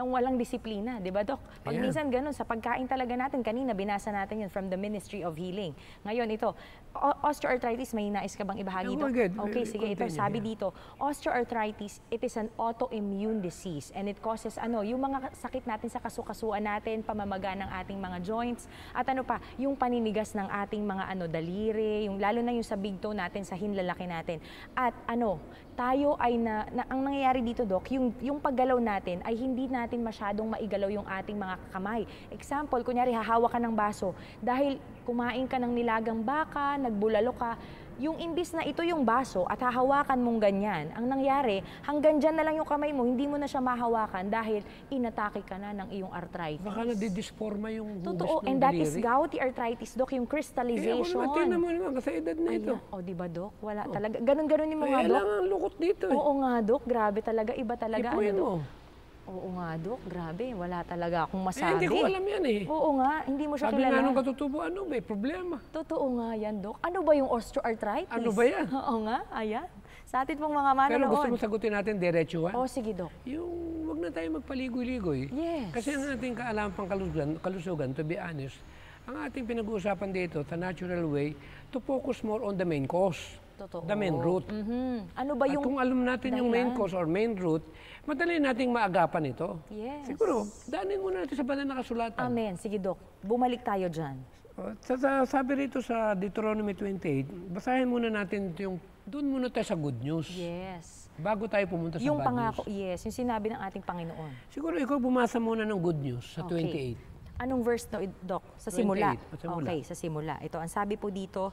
walang disiplina, di ba, Doc? Pag Ayan. minsan ganun, sa pagkain talaga natin, kanina binasa natin yun from the Ministry of Healing. Ngayon ito, osteoarthritis, may nais ka bang ibahagi, Oh, Doc? good. Okay, sige, ito, Continue, sabi yeah. dito, osteoarthritis, it is an autoimmune disease and it causes yung mga sakit natin sa kasukasuan natin, pamamaga ng ating mga joints, at yung paninigas ng ating mga daliri, lalo na yung sa big toe natin, sa hinlalaki natin. At tayo ay ang nangyayari dito, Doc, yung paggalaw natin ay hindi natin masyadong maigalaw yung ating mga kamay. Example, kunyari hahawak ka ng baso, dahil kumain ka ng nilagang baka, nagbulalo ka, yung imbis na ito yung baso at hahawakan mong ganyan, ang nangyari, hanggang dyan na lang yung kamay mo, hindi mo na siya mahawakan dahil inatake ka na ng iyong arthritis. Baka nadidisforma yung hugis Totoo, ng and that is daliri. gouty arthritis, Doc, yung crystallization. Ako naman, tingnan mo naman, kasi edad na ito. O, di ba, Doc? Wala talaga. Ganun-ganun yung mga, Kaya Doc. lang ang lukot dito. Oo nga, Doc. Grabe talaga. Iba talaga. Ipuin Doc? mo. Oo nga, Doc. Grabe. Wala talaga akong masabi. Hindi ko alam yan eh. Oo nga. Hindi mo siya Sabi nga kilala. nung katutubo, may problema. Totoo nga yan, Doc. Ano ba yung osteoarthritis? Ano ba yan? Oo nga. Ayan. Sa atin pong mga Pero manonood. gusto mo sagutin natin diretsuhan? Oo, sige, Doc. Yung wag na tayo magpaligoy-ligoy. Yes. Kasi ang ating kaalaman pang kalusugan, to be honest, ang ating pinag-uusapan dito, the natural way, to focus more on the main cause. Totoo. The main root. Ano ba At yung... kung alam natin yung main dahilan? cause or main root, madali nating maagapan ito. Yes. Siguro, daanin muna natin sa banal na kasulatan. Amen. Sige, Doc. Bumalik tayo dyan. Sabi rito sa Deuteronomy 28, basahin muna natin doon muna tayo sa good news. Yes. Bago tayo pumunta sa Yung bad pangako, news. yes. Yung sinabi ng ating Panginoon. Siguro ikaw bumasa muna ng good news sa 28. Anong verse, Doc? Sa 28, simula. sa simula. Okay, sa simula. Ito, ang sabi po dito,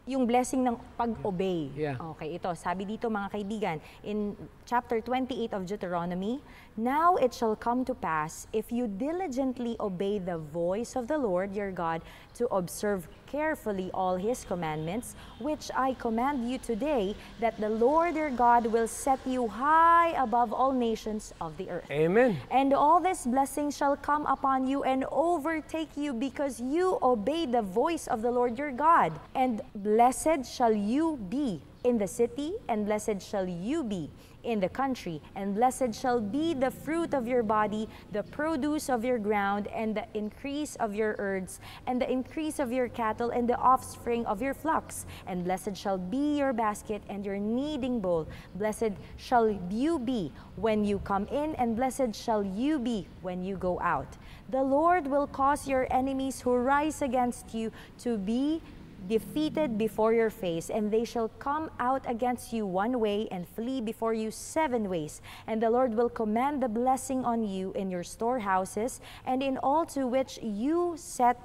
yung blessing ng pag-obey. Yeah. Okay, ito, sabi dito mga kaibigan, in chapter 28 of Deuteronomy, "Now it shall come to pass, if you diligently obey the voice of the Lord your God, to observe carefully all His commandments, which I command you today, that the Lord your God will set you high above all nations of the earth. Amen. And all this blessing shall come upon you and overtake you, because you obey the voice of the Lord your God. And blessed shall you be in the city, and blessed shall you be in the country, and blessed shall be the fruit of your body, the produce of your ground, and the increase of your herds, and the increase of your cattle, and the offspring of your flocks. And blessed shall be your basket and your kneading bowl. Blessed shall you be when you come in, and blessed shall you be when you go out. The Lord will cause your enemies who rise against you to be defeated before your face, and they shall come out against you one way and flee before you 7 ways. And the Lord will command the blessing on you in your storehouses and in all to which you set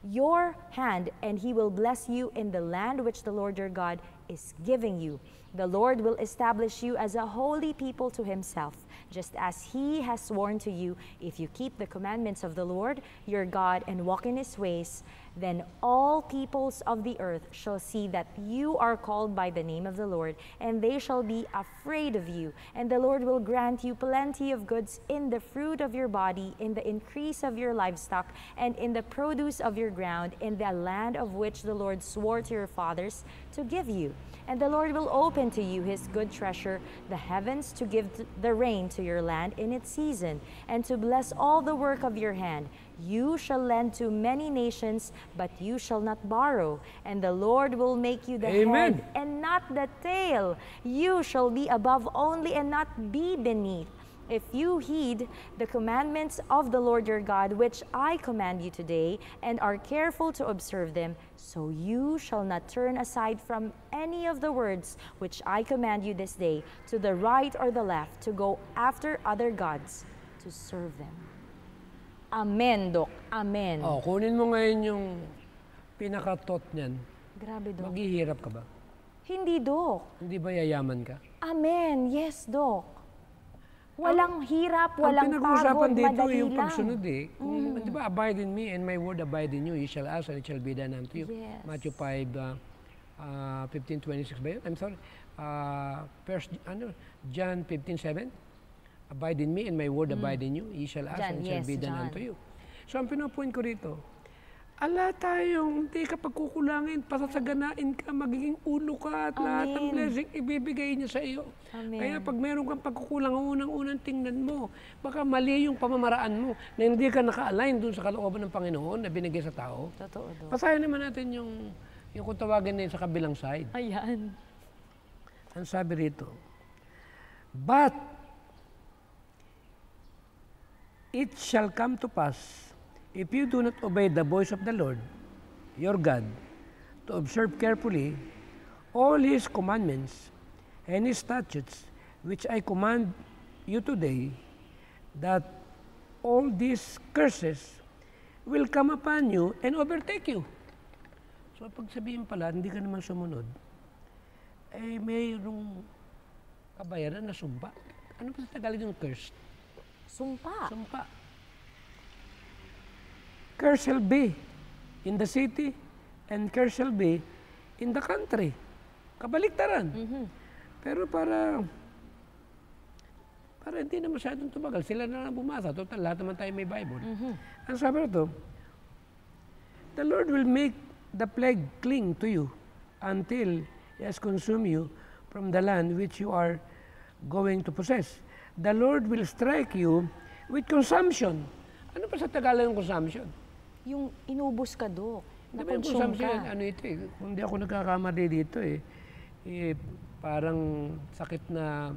your hand, and He will bless you in the land which the Lord your God is giving you. The Lord will establish you as a holy people to Himself, just as He has sworn to you. If you keep the commandments of the Lord your God and walk in His ways, then all peoples of the earth shall see that you are called by the name of the Lord, and they shall be afraid of you. And the Lord will grant you plenty of goods in the fruit of your body, in the increase of your livestock, and in the produce of your ground, in the land of which the Lord swore to your fathers to give you. And the Lord will open to you His good treasure, the heavens, to give the rain to your land in its season, and to bless all the work of your hand. You shall lend to many nations, but you shall not borrow. And the Lord will make you the Amen. head and not the tail. You shall be above only and not be beneath. If you heed the commandments of the Lord your God, which I command you today, and are careful to observe them, so you shall not turn aside from any of the words which I command you this day, to the right or the left, to go after other gods, to serve them. Amen, Dok. Amen. Oh, kunin mo ngayon yung pinaka-thought niyan. Grabe, Dok. Maghihirap ka ba? Hindi, Dok. Hindi ba yayaman ka? Amen. Yes, Dok. Walang hirap, walang pagod, pinag-uusapan dito madali yung lang. pagsunod eh. Kung, di ba, abide in me and my word abide in you, you shall ask and it shall be done unto you. Yes. Matthew 5, 15:26 ba yun? I'm sorry. John 15:7. Abide in me and my word abide in you, you shall ask and it shall be done unto you. So ang pinapoint ko rito, ala tayong hindi ka pagkukulangin, pasasaganain ka, magiging ulo ka, at lahat ng blessing ibibigay niya sa iyo. Amen. Kaya pag meron kang pagkukulang, unang-unang tingnan mo, baka mali yung pamamaraan mo, na hindi ka naka-align dun sa kalooban ng Panginoon na binigay sa tao. Totoo, Dok. Pasahin naman natin yung kung tawagin na yun sa kabilang side. Ayan. Ang sabi rito, but it shall come to pass, if you do not obey the voice of the Lord, your God, to observe carefully all His commandments and His statutes, which I command you today, that all these curses will come upon you and overtake you. So pag sabihin pala, hindi ka naman sumunod, eh mayroong kabayaran na sumpa. Ano pa sa Tagalog yung curse? Sumpa. Sumpa. Curse shall be in the city and curse shall be in the country. Kabaliktaran. Pero para hindi na masyadong tumagal, sila na lang bumasa. Total, lahat naman tayo may Bible. Ang sabi nito, the Lord will make the plague cling to you until He has consumed you from the land which you are going to possess. The Lord will strike you with consumption. Ano pa sa Tagalog yung consumption? Yung inubos ka, Dok. Hindi ba yung consumption, ano ito eh, kung hindi ako nagkakamali dito parang sakit na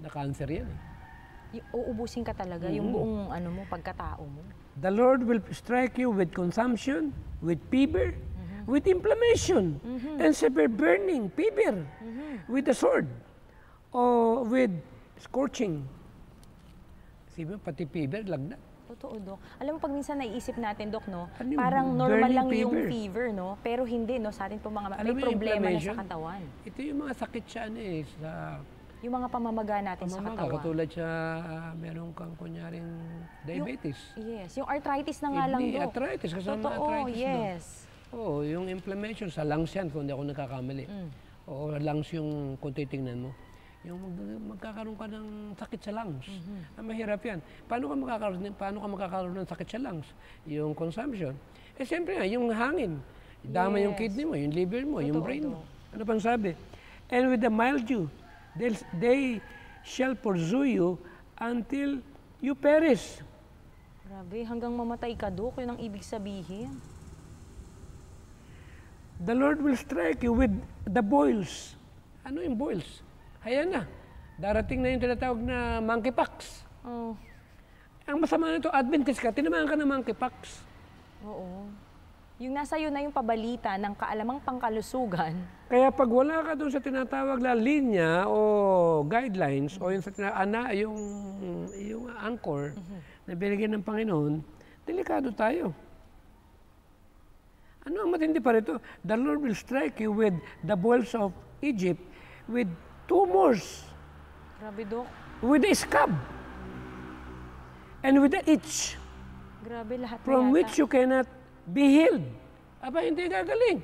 cancer yan eh. Uubusin ka talaga, yung buong pagkatao mo. The Lord will strike you with consumption, with fever, with inflammation, and severe burning, fever, with the sword, or with scorching. Sabi mo, pati fever, lagnat. Totoo, Dok. Alam mo, pag minsan naiisip natin, Dok, no, Ano yung parang normal burning lang yung fever? fever, no? Pero hindi, no, sa atin po mga Alam may mo yung problema na sa inflammation? katawan. Ito yung mga sakit siya, sa Yung mga pamamaga natin sa pamamaga. katawan. Katulad siya, meron kang kunyaring diabetes. Yes, yung arthritis na nga lang, Kidney Dok. arthritis, kasama Totoo, arthritis doon. yes. Oo, yung inflammation sa lungs yan, kung hindi ako nagkakamali. Oo, lungs yung kung titingnan mo. Yung magkakaroon ka ng sakit sa lungs. Mahirap yan. Paano ka magkakaroon ng sakit sa lungs? Yung consumption. Eh, siyempre nga, yung hangin. Dama yung kidney mo, yung liver mo, yung brain mo. Ano pang sabi? And with the mildew, they shall pursue you until you perish. Grabe, hanggang mamatay ka, Dok. Yun ang ibig sabihin. The Lord will strike you with the boils. Ano yung boils? Ayan na. Darating na yung tinatawag na monkeypox. Oh, Ang masama nito, Adventist ka, tinamaan ka ng monkeypox. oo. Yung nasa iyo na yung pabalita ng kaalamang pangkalusugan. Kaya pag wala ka doon sa tinatawag na linya o guidelines o yung, yung anchor na binigyan ng Panginoon, delikado tayo. Ano ang matindi pa rito? The Lord will strike you with the boils of Egypt, with tumors, Grabe, Dok. with a scab, and with the itch, Grabe, lahat na from yata. which you cannot be healed. Aba, hindi gagaling.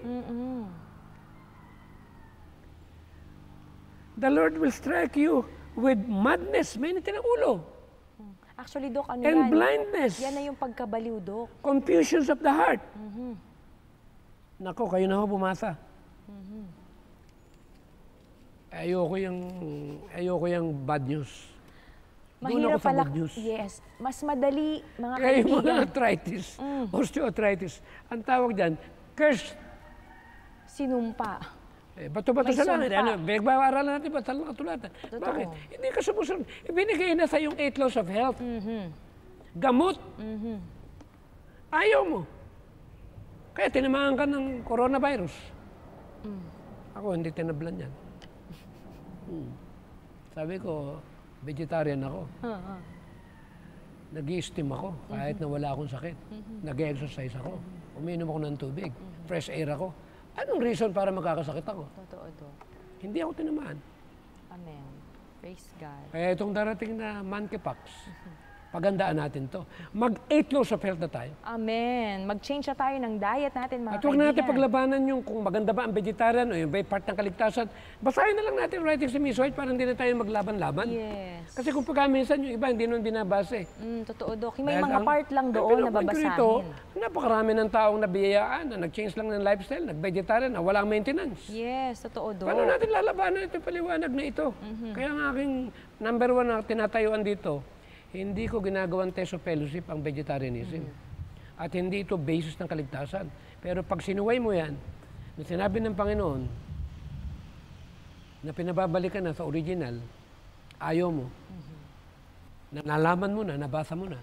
The Lord will strike you with madness, mainit ng ulo, Actually, Dok, ano and yan? blindness, Yan na yung pagkabaliw, Dok. confusions of the heart. Nako, kayo na ho bumasa. Ayoko yung bad news. Doon ako Mahirap sa pala. good news. Yes. Mas madali, mga Kaya yung mga kaibigan. arthritis, osteoarthritis, ang tawag dyan, cursed. Sinumpa. Bato-bato May sa langit. sumpa. Ano, pinagbawaaralan natin ba talang katulatan? Totoo. Bakit? Hindi ka sumusunod. Ibinigay na sa yung 8 laws of health. Gamot. Ayaw mo. Kaya tinamaan ka ng coronavirus. Ako, hindi tinablan yan. Sabi ko, vegetarian ako. Nag-i-steam ako kahit na wala akong sakit. Nag-exercise ako. Uminom ako ng tubig. Fresh air ako. Anong reason para magkakasakit ako? Totoo, Dok. Hindi ako tinamaan. Amen. Praise God. Kaya itong darating na monkeypox, pagandaan natin to. Mag-8 laws of health na tayo. Amen. Mag-change na tayo ng diet natin, mga At huwag natin kaibigan. paglabanan yung kung maganda ba ang vegetarian o yung part ng kaligtasan. Basahin na lang natin writings ni Miss White para hindi na tayo maglaban-laban. Yes. Kasi kung pagka minsan yung iba hindi nun binabase. Totoo, Dok. May Dahil mga part lang doon na babasahin. Napakarami ng taong nabiyayaan na nag-change lang ng lifestyle, nag-vegetarian, na walang maintenance. Yes, totoo, Dok. Paano natin lalabanan ito paliwanag na ito? Kaya ang aking number 1 na tinatayuan dito, hindi ko ginagawang test of fellowship ang vegetarianism. At hindi ito basis ng kaligtasan. Pero pag sinuway mo yan, na sinabi ng Panginoon, na pinababalikan na sa original, ayaw mo, na nalaman mo na, nabasa mo na,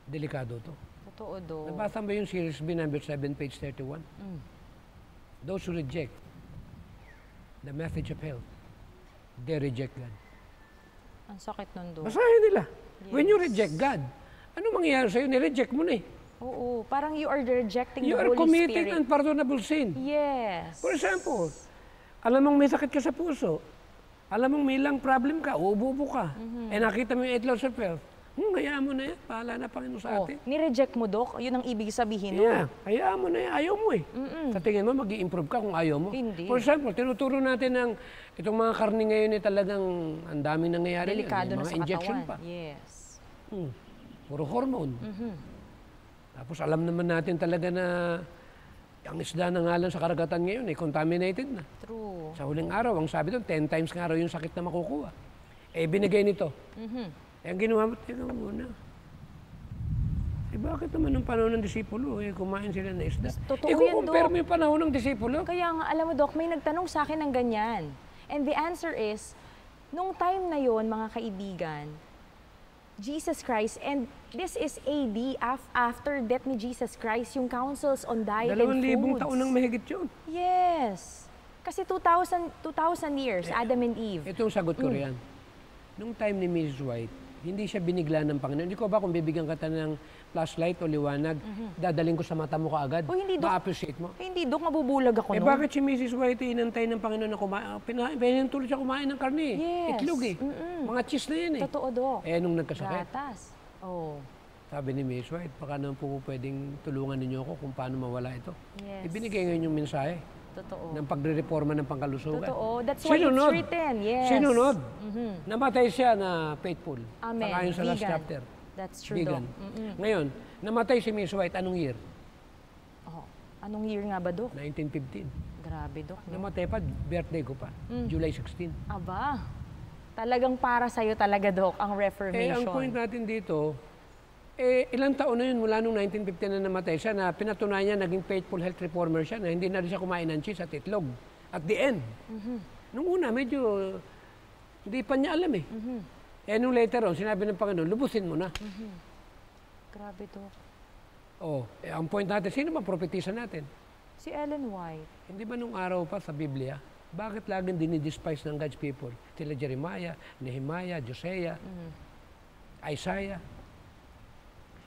delikado to. Totoo, Dok. Nabasa mo yung Series B number 7, page 31? Those who reject the message of health, they reject God. Ang sakit nun, Dok. Basahin nila. When you reject God, ano mangyayari sa'yo? Nireject mo na eh. Oo, parang you are rejecting You the are Holy committing Spirit. unpardonable sin. Yes. For example, alam mong may sakit ka sa puso, alam mong may lang problem ka, uubo ka, eh nakita mo yung 8 laws of health, hayaan mo na yan, bahala na Panginoon sa Oh, atin. ni-reject mo, Dok. Yun ang ibig sabihin nun. Yeah, hayaan mo na yan, ayaw mo eh. Sa tingin mo, mag-i-improve ka kung ayaw mo. Hindi. For example, tinuturo natin ng itong mga karne ngayon eh talagang ang daming nangyayari. Delikado yan, na mga sa injection katawan. pa. Yes. Puro hormone. Tapos alam naman natin talaga na ang isda na nga lang sa karagatan ngayon eh, contaminated na. True. Sa huling araw, ang sabi doon, 10 times nga raw yung sakit na makukuha. Eh, binigay nito. Eh, ang ginawa mo, teka muna. Eh, bakit naman nung panahon ng disipulo, eh, kumain sila ng isda? Totoo eh, yan, kung compare Dok. mo yung panahon ng disipulo, Kaya nga, alam mo, Dok, may nagtanong sa akin ng ganyan. And the answer is, nung time na yon, mga kaibigan, Jesus Christ, and this is AD, after death ni Jesus Christ, yung councils on diet and 2,000 foods. taon nang mahigit yun. Yes. Kasi 2,000 years, Adam and Eve. Ito yung sagot ko riyan. Nung time ni Mrs. White, Hindi siya binigla ng Panginoon. Hindi ko ba kung bibigyan ka ng flashlight o liwanag, dadaling ko sa mata mo kaagad? O, hindi, Dok. Ma-appreciate mo? Hindi, Dok, mabubulag ako Eh nun. bakit si Mrs. White inantay ng Panginoon na pinahintulot siya kumain ng karne? Yes. Itlog eh. Mga cheese na yan eh. Totoo, Dok. Eh nung nagkasakit, Gatas. Oh. sabi ni Mrs. White, baka naman po pwedeng tulungan ninyo ako kung paano mawala ito. Yes. Ibinigay ngayon yung mensahe Totoo. ng pagre-reforma ng pangkalusugan. Totoo. That's why Sinunod. it's written. Yes. Sinunod. Namatay siya na faithful. Amen. Ayon sa last Vegan. chapter. That's true, Vegan. Dok. Ngayon, namatay si Mrs. White anong year? Oh. Anong year nga ba, Dok? 1915. Grabe, Dok. No? Namatay pa, birthday ko pa. July 16. Aba. Talagang para sa'yo talaga, Dok, ang Reformation. Ang point natin dito, ilang taon na yun mula nung 1950 na namatay siya na pinatunayan niya naging faithful health reformer siya na hindi na rin siya kumain ng cheese at itlog. At the end. Nung una, medyo hindi pa niya alam eh. Nung later on, sinabi ng Panginoon, lubusin mo na. Grabe, Dok. Ang point natin, sino ba propetisa natin? Si Ellen White. Hindi ba nung araw pa sa Biblia, bakit laging dinidespise ng God's people? Sila Jeremiah, Nehemiah, Josiah, Isaiah.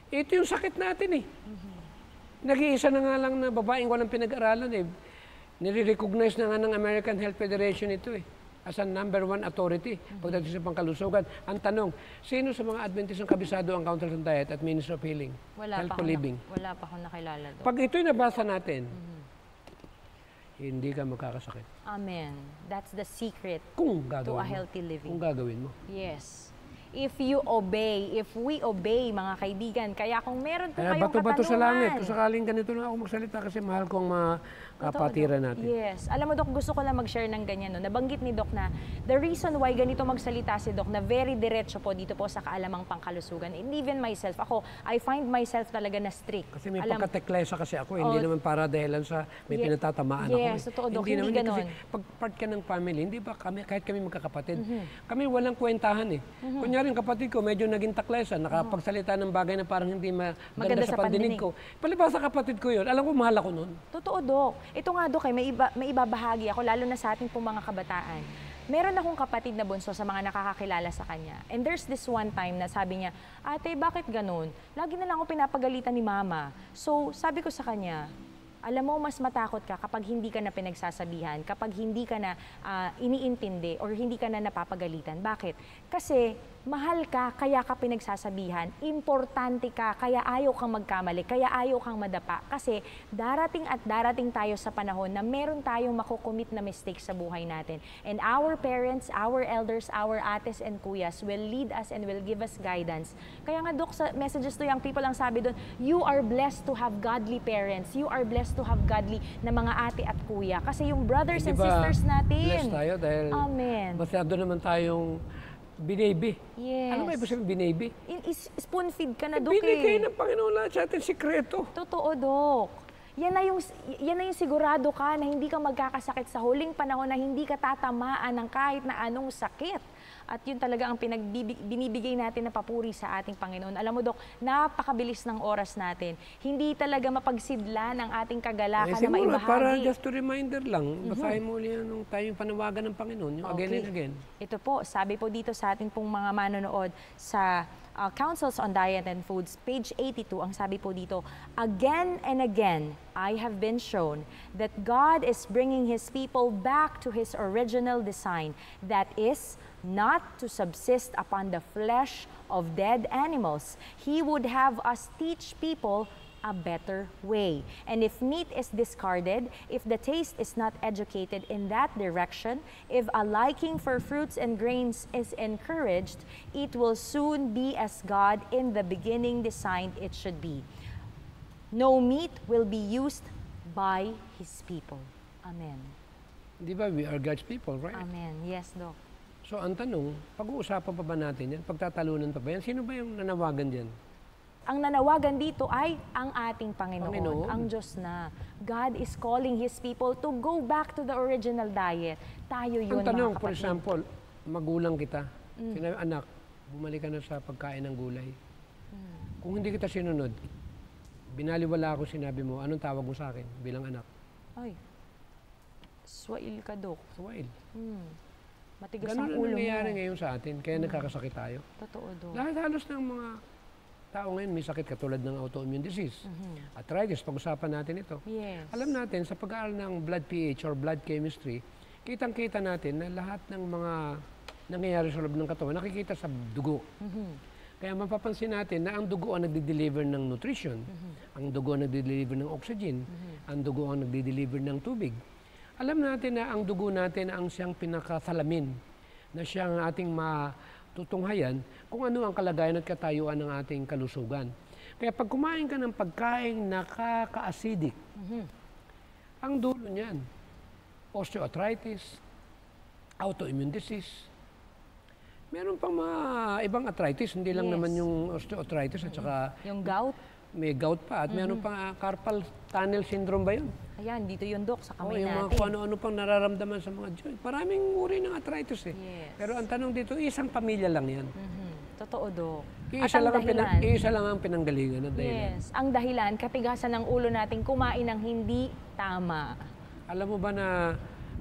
Ito yung sakit natin eh. Nag-iisa na nga lang na babaeng walang pinag-aralan eh. Nire-recognize na nga ng American Health Federation ito eh. As a number 1 authority pagdating sa pangkalusugan. Ang tanong, sino sa mga Adventist ang kabisado ang Council on Diet at Ministry of Healing? Healthful Living. Wala pa akong nakilala, Dok. Pag ito'y nabasa natin, hindi ka magkakasakit. Amen. That's the secret Kung to gagawin a healthy mo. living. Kung gagawin mo. Yes. If you obey, if we obey, mga kaibigan. Kaya kung meron po Kaya kayong bato-bato sa langit. katanungan. Kung sakaling ganito lang ako magsalita kasi mahal kong mga kapatiran natin. Yes. Alam mo, Dok, gusto ko lang mag-share ng ganyan. No? Nabanggit ni Dok na the reason why ganito magsalita si Dok na very diretso po dito po sa kaalamang pangkalusugan. And even myself, ako, I find myself talaga na strict. Kasi may pagkateklesa kasi ako. Hindi naman para dahilan sa may pinatatamaan ako. Yes, totoo, Dok. Hindi naman ganon. Kasi pag part ka ng family, hindi ba kami, kahit kami magkakapatid, kami walang kwentahan eh. Kunyari yung kapatid ko, medyo naging taklesa, nakapagsalita ng bagay na parang hindi maganda sa pandinig ko. Palibas sa kapatid ko yun, alam ko mahal ako nun. Totoo, Dok. Ito nga, Dok, may ibabahagi ako, lalo na sa ating pong mga kabataan. Meron akong kapatid na bunso sa mga nakakakilala sa kanya. And there's this one time na sabi niya, ate, bakit ganun? Lagi na lang ako pinapagalitan ni mama. So, sabi ko sa kanya, alam mo, mas matakot ka kapag hindi ka na pinagsasabihan, kapag hindi ka na iniintindi or hindi ka na napapagalitan. Bakit? Kasi mahal ka, kaya ka pinagsasabihan, importante ka, kaya ayaw kang magkamali, kaya ayaw kang madapa. Kasi darating at darating tayo sa panahon na meron tayong makukumit na mistakes sa buhay natin. And our parents, our elders, our ates and kuyas will lead us and will give us guidance. Kaya nga, Dok, sa messages to young people, ang sabi doon, you are blessed to have godly parents. You are blessed to have godly na mga ate at kuya. Kasi yung brothers and sisters natin. Blessed tayo dahil Amen. masyado naman tayong binaby. Yes. Ano ba ibig sabihin binaby? Spoon feed ka na, Dok, Binigay ng Panginoon lahat sa ating sikreto. Totoo, Dok. Yan na yung sigurado ka na hindi ka magkakasakit sa huling panahon, na hindi ka tatamaan ng kahit na anong sakit. At yun talaga ang binibigay natin na papuri sa ating Panginoon. Alam mo, Dok, napakabilis ng oras natin. Hindi talaga mapagsidlan ang ating kagalakan na maibahagi. Para just to reminder lang, basahin mo ulit yung tayong panawagan ng Panginoon, yung again and again. Ito po, sabi po dito sa ating pong mga manonood sa Councils on Diet and Foods, page 82, ang sabi po dito, again and again, I have been shown that God is bringing His people back to His original design, that is, not to subsist upon the flesh of dead animals. He would have us teach people a better way. And if meat is discarded, if the taste is not educated in that direction, if a liking for fruits and grains is encouraged, it will soon be as God in the beginning designed it should be. No meat will be used by His people. Amen. Di ba, we are God's people, right? Amen. Yes, Doc. So, ang tanong, pag-uusapan pa ba natin yan? Pagtatalunan pa ba yan? Sino ba yung nanawagan dyan? Ang nanawagan dito ay ang ating Panginoon, Panginoon. ang Diyos na. God is calling His people to go back to the original diet. Tayo yun, Ang tanong, mga for kapatid. example, magulang kita. Sinabi, anak, bumalik ka na sa pagkain ng gulay. Kung hindi kita sinunod, binaliwala ako, sinabi mo, anong tawag mo sa akin bilang anak? Ay, swail ka, Dok. Suwail. Matigas Ganun ang ang ulo nangyayari mo. ngayon sa atin, kaya nagkakasakit tayo. Totoo, Dok. Lahat halos ng mga tao ngayon may sakit katulad ng autoimmune disease. Arthritis, pag-usapan natin ito. Yes. Alam natin, sa pag-aaral ng blood pH or blood chemistry, kitang-kita natin na lahat ng mga nangyayari sa loob ng katawan, nakikita sa dugo. Kaya mapapansin natin na ang dugo ang nagde-deliver ng nutrition, ang dugo ang nagde-deliver ng oxygen, ang dugo ang nagde-deliver ng tubig. Alam natin na ang dugo natin ang siyang pinakasalamin, na siyang ating matutunghayan kung ano ang kalagayan at katayuan ng ating kalusugan. Kaya pag kumain ka ng pagkain nakaka-acidic, ang dulo niyan, osteoarthritis, autoimmune disease. Meron pang mga ibang arthritis, hindi lang Yes. naman yung osteoarthritis at saka Yung gout, may gout pa at meron pang carpal tunnel syndrome ba yun? ayan, dito yung Dok, sa Oo, kamay yung mga natin. kung ano-ano pang nararamdaman sa mga joint. Maraming uri ng arthritis eh. Yes. Pero ang tanong dito, isang pamilya lang yan. Totoo, Dok. Iisa lang, iisa lang ang pinanggalingan ng dahilan. Yes. Ang dahilan, katigasan ng ulo natin kumain ng hindi tama. Alam mo ba na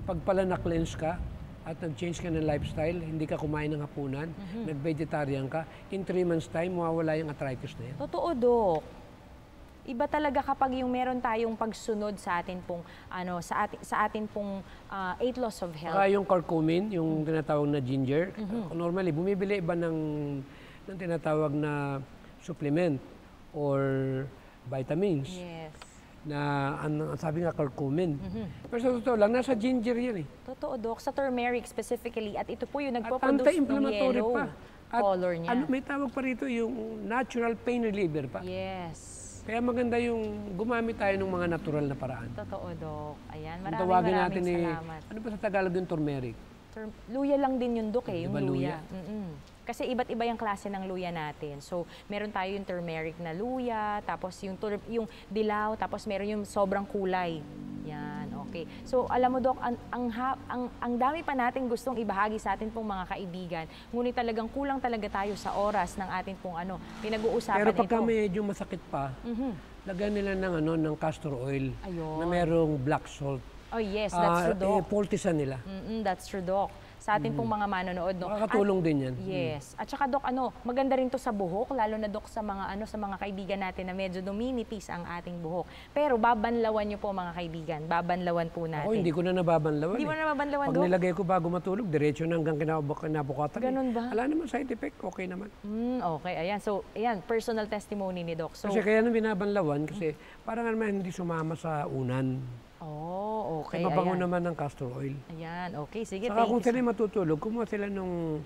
pag pala na-cleanse ka at nag-change ka ng lifestyle, hindi ka kumain ng hapunan, nag-vegetarian ka, in 3 months time, mawawala yung arthritis na yan. Totoo, Dok. Iba talaga kapag yung meron tayong pagsunod sa atin pong sa atin pong 8 laws of health. Saka yung curcumin, yung tinatawag na ginger, normally bumibili iba ng tinatawag na supplement or vitamins Yes. na ang sabi nga curcumin. Pero sa totoo lang, nasa ginger yan eh. Totoo, Dok. Sa turmeric specifically. At ito po yung At nagpo-produce ng anti-inflammatory yellow pa. At color niya. may tawag pa rito yung natural pain reliever pa. Yes. Kaya maganda yung gumamit tayo ng mga natural na paraan. Totoo, Dok. Ayan, Kung maraming salamat. ano ba sa Tagalog yung turmeric? Luya lang din yung Dok eh, yung Diba luya? luya. Kasi iba't iba yung klase ng luya natin. So, meron tayo yung turmeric na luya, tapos yung dilaw, tapos meron yung sobrang kulay. Yan, okay. So, alam mo, Dok, ang dami pa natin gustong ibahagi sa atin pong mga kaibigan. Ngunit talagang kulang talaga tayo sa oras ng atin pong pinag-uusapan Pero pagka ito. medyo masakit pa, lagyan nila ng castor oil Ayun. na merong black salt. Oh yes, that's true, Dok. Poulticean nila. That's true, Dok. Sa atin pong mga manonood, no? Makakatulong din yan. Yes. At saka, Dok, maganda rin to sa buhok, lalo na, Dok, sa mga kaibigan natin na medyo duminipis ang ating buhok. Pero babanlawan niyo po, mga kaibigan. Babanlawan po natin. Ako, hindi ko na nababanlawan. Hindi mo na nababanlawan, Pag Dok? nilagay ko bago matulog, diretso na hanggang kinabukatan. Ganun ba? Wala naman side effect, okay naman. Okay, ayan. So, ayan, personal testimony ni Doc. So, Kasi kaya nang binabanlawan, kasi parang naman hindi sumama sa unan. okay, Kasi mabango ayan. naman ng castor oil. Ayan, okay, sige. Saka Thank kung you. sila matutulog, kumuha sila nung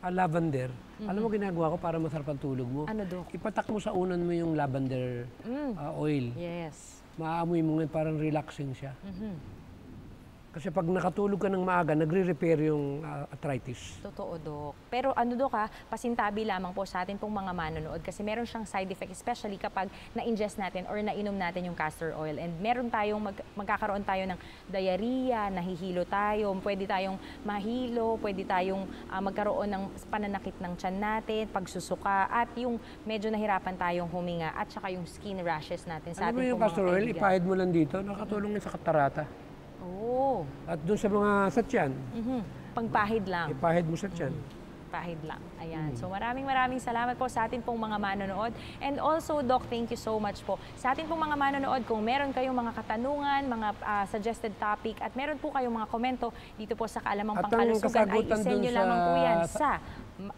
lavender. Alam mo ginagawa ko para masarap ang tulog mo? Ano, Dok? Ipatak mo sa unan mo yung lavender oil. Yes. Maaamoy mo ngayon, parang relaxing siya. Kasi pag nakatulog ka ng maaga, nagre-repair yung arthritis. Totoo, Dok. Pero Dok pasintabi lamang po sa atin pong mga manonood kasi meron siyang side effect, especially kapag na-ingest natin or nainom natin yung castor oil. And meron tayong, magkakaroon tayo ng diarrhea, nahihilo tayo, pwede tayong mahilo, pwede tayong magkaroon ng pananakit ng tiyan natin, pagsusuka, at yung medyo nahirapan tayong huminga, at saka yung skin rashes natin sa Alam mo ating yung pong castor mga oil, kaibigan. ipahid mo lang dito, nakatulong yun sa katarata. Oo. At dun sa mga satyan, Pangpahid lang. ipahid mo sa tiyan. Pahid lang. Ayan. So maraming salamat po sa atin pong mga manonood. And also, Doc, thank you so much po. Sa atin pong mga manonood, kung meron kayong mga katanungan, mga suggested topic, at meron po kayong mga komento dito po sa Kaalamang At ang Pangkalusugan, ay kasagutan isend nyo dun lamang po yan sa- sa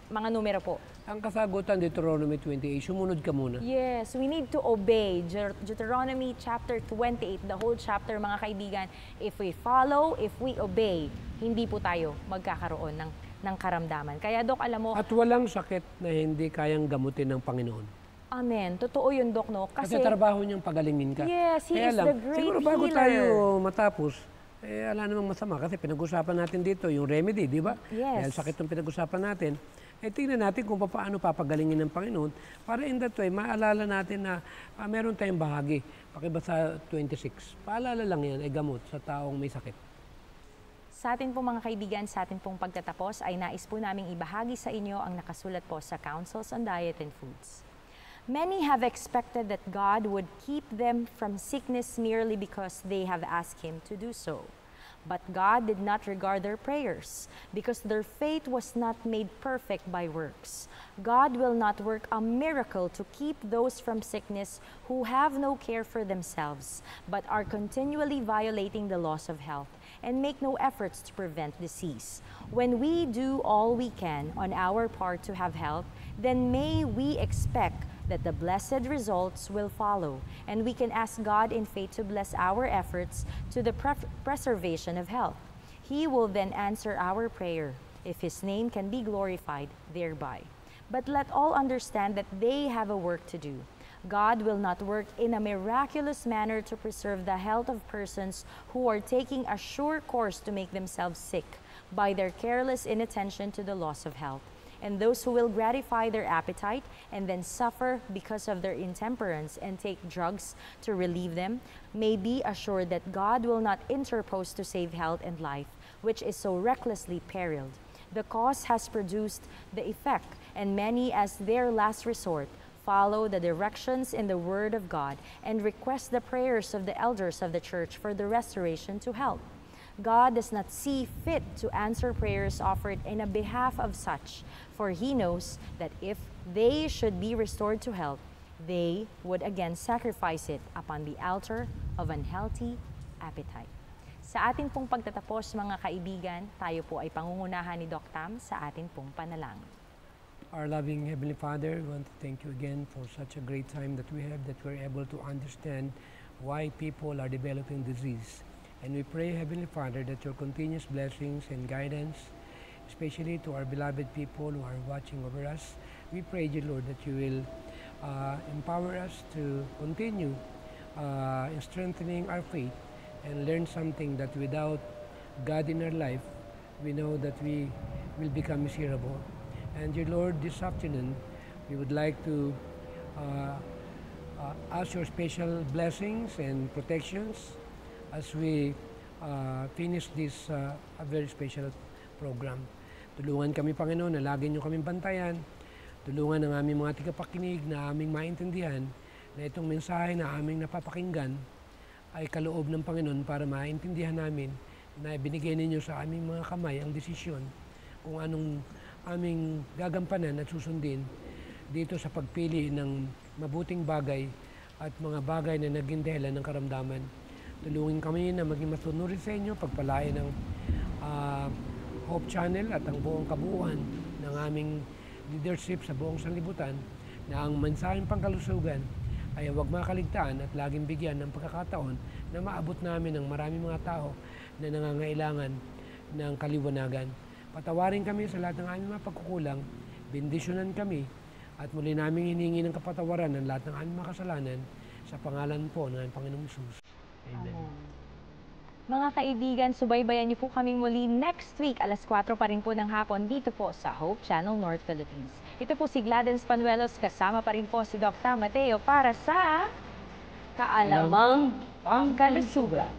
mga numero po. Ang kasagutan, Deuteronomy 28, sumunod ka muna. Yes, we need to obey Deuteronomy chapter 28, the whole chapter, mga kaibigan. If we follow, if we obey, hindi po tayo magkakaroon ng karamdaman. Kaya, Doc, alam mo, At walang sakit na hindi kayang gamutin ng Panginoon. amen, totoo yun, Doc, no? Kasi trabaho niyang pagalingin ka. Yes, He Kaya is lang, the great siguro bago healer. tayo matapos, wala namang masama kasi pinag-usapan natin dito yung remedy, di ba? Yes. Dahil sakit ng pinag-usapan natin. Tingnan natin kung paano papagalingin ng Panginoon para in that way, maalala natin na meron tayong bahagi. Pakibasa 26. Paalala lang yan, ay gamot sa taong may sakit. Sa atin po mga kaibigan, sa atin pong pagtatapos ay nais po naming ibahagi sa inyo ang nakasulat po sa Counsels on Diet and Foods. Many have expected that God would keep them from sickness merely because they have asked Him to do so. But God did not regard their prayers, because their faith was not made perfect by works. God will not work a miracle to keep those from sickness who have no care for themselves, but are continually violating the laws of health, and make no efforts to prevent disease. When we do all we can on our part to have health, then may we expect that the blessed results will follow, and we can ask God in faith to bless our efforts to the preservation of health. He will then answer our prayer, if His name can be glorified thereby. But let all understand that they have a work to do. God will not work in a miraculous manner to preserve the health of persons who are taking a sure course to make themselves sick by their careless inattention to the laws of health. And those who will gratify their appetite and then suffer because of their intemperance and take drugs to relieve them may be assured that God will not interpose to save health and life, which is so recklessly periled. The cause has produced the effect, and many, as their last resort, follow the directions in the Word of God and request the prayers of the elders of the church for the restoration to health. God does not see fit to answer prayers offered in a behalf of such, for He knows that if they should be restored to health, they would again sacrifice it upon the altar of unhealthy appetite. Sa atin pong pagtatapos, mga kaibigan, tayo po ay pangungunahan ni Doc Tam sa atin pong panalangin. Our loving Heavenly Father, we want to thank you again for such a great time that we have, that we're able to understand why people are developing disease. And we pray, Heavenly Father, that your continuous blessings and guidance, especially to our beloved people who are watching over us, we pray, dear Lord, that you will empower us to continue in strengthening our faith and learn something that without God in our life, we know that we will become miserable. And dear Lord, this afternoon, we would like to ask your special blessings and protections as we finish this a very special program. Tulungan kami, Panginoon, na lagi niyo kaming bantayan. Tulungan ang aming mga tagapakinig na aming maintindihan na itong mensahe na aming napapakinggan ay kaloob ng Panginoon para maintindihan namin na binigay ninyo sa aming mga kamay ang desisyon kung anong aming gagampanan at susundin dito sa pagpili ng mabuting bagay at mga bagay na naging dahilan ng karamdaman. Tulungin kami na maging matunurin sa inyo, pagpalain ng Hope Channel at ang buong kabuuan ng aming leadership sa buong sanlibutan, na ang mensaheng pangkalusugan ay huwag makaligtaan at laging bigyan ng pagkakataon na maabot namin ng maraming mga tao na nangangailangan ng kaliwanagan. Patawarin kami sa lahat ng aming mga pagkukulang, bendisyonan kami, at muli namin hiningi ng kapatawaran ng lahat ng aming mga kasalanan sa pangalan po ng Panginoong Hesus. Amen. Mga kaibigan, subaybayan niyo po kaming muli next week, alas 4 pa rin po ng hapon, dito po sa Hope Channel North Philippines. Ito po si Gladys Panuelos, kasama pa rin po si Dr. Mateo para sa Kaalamang Pangkalusugan.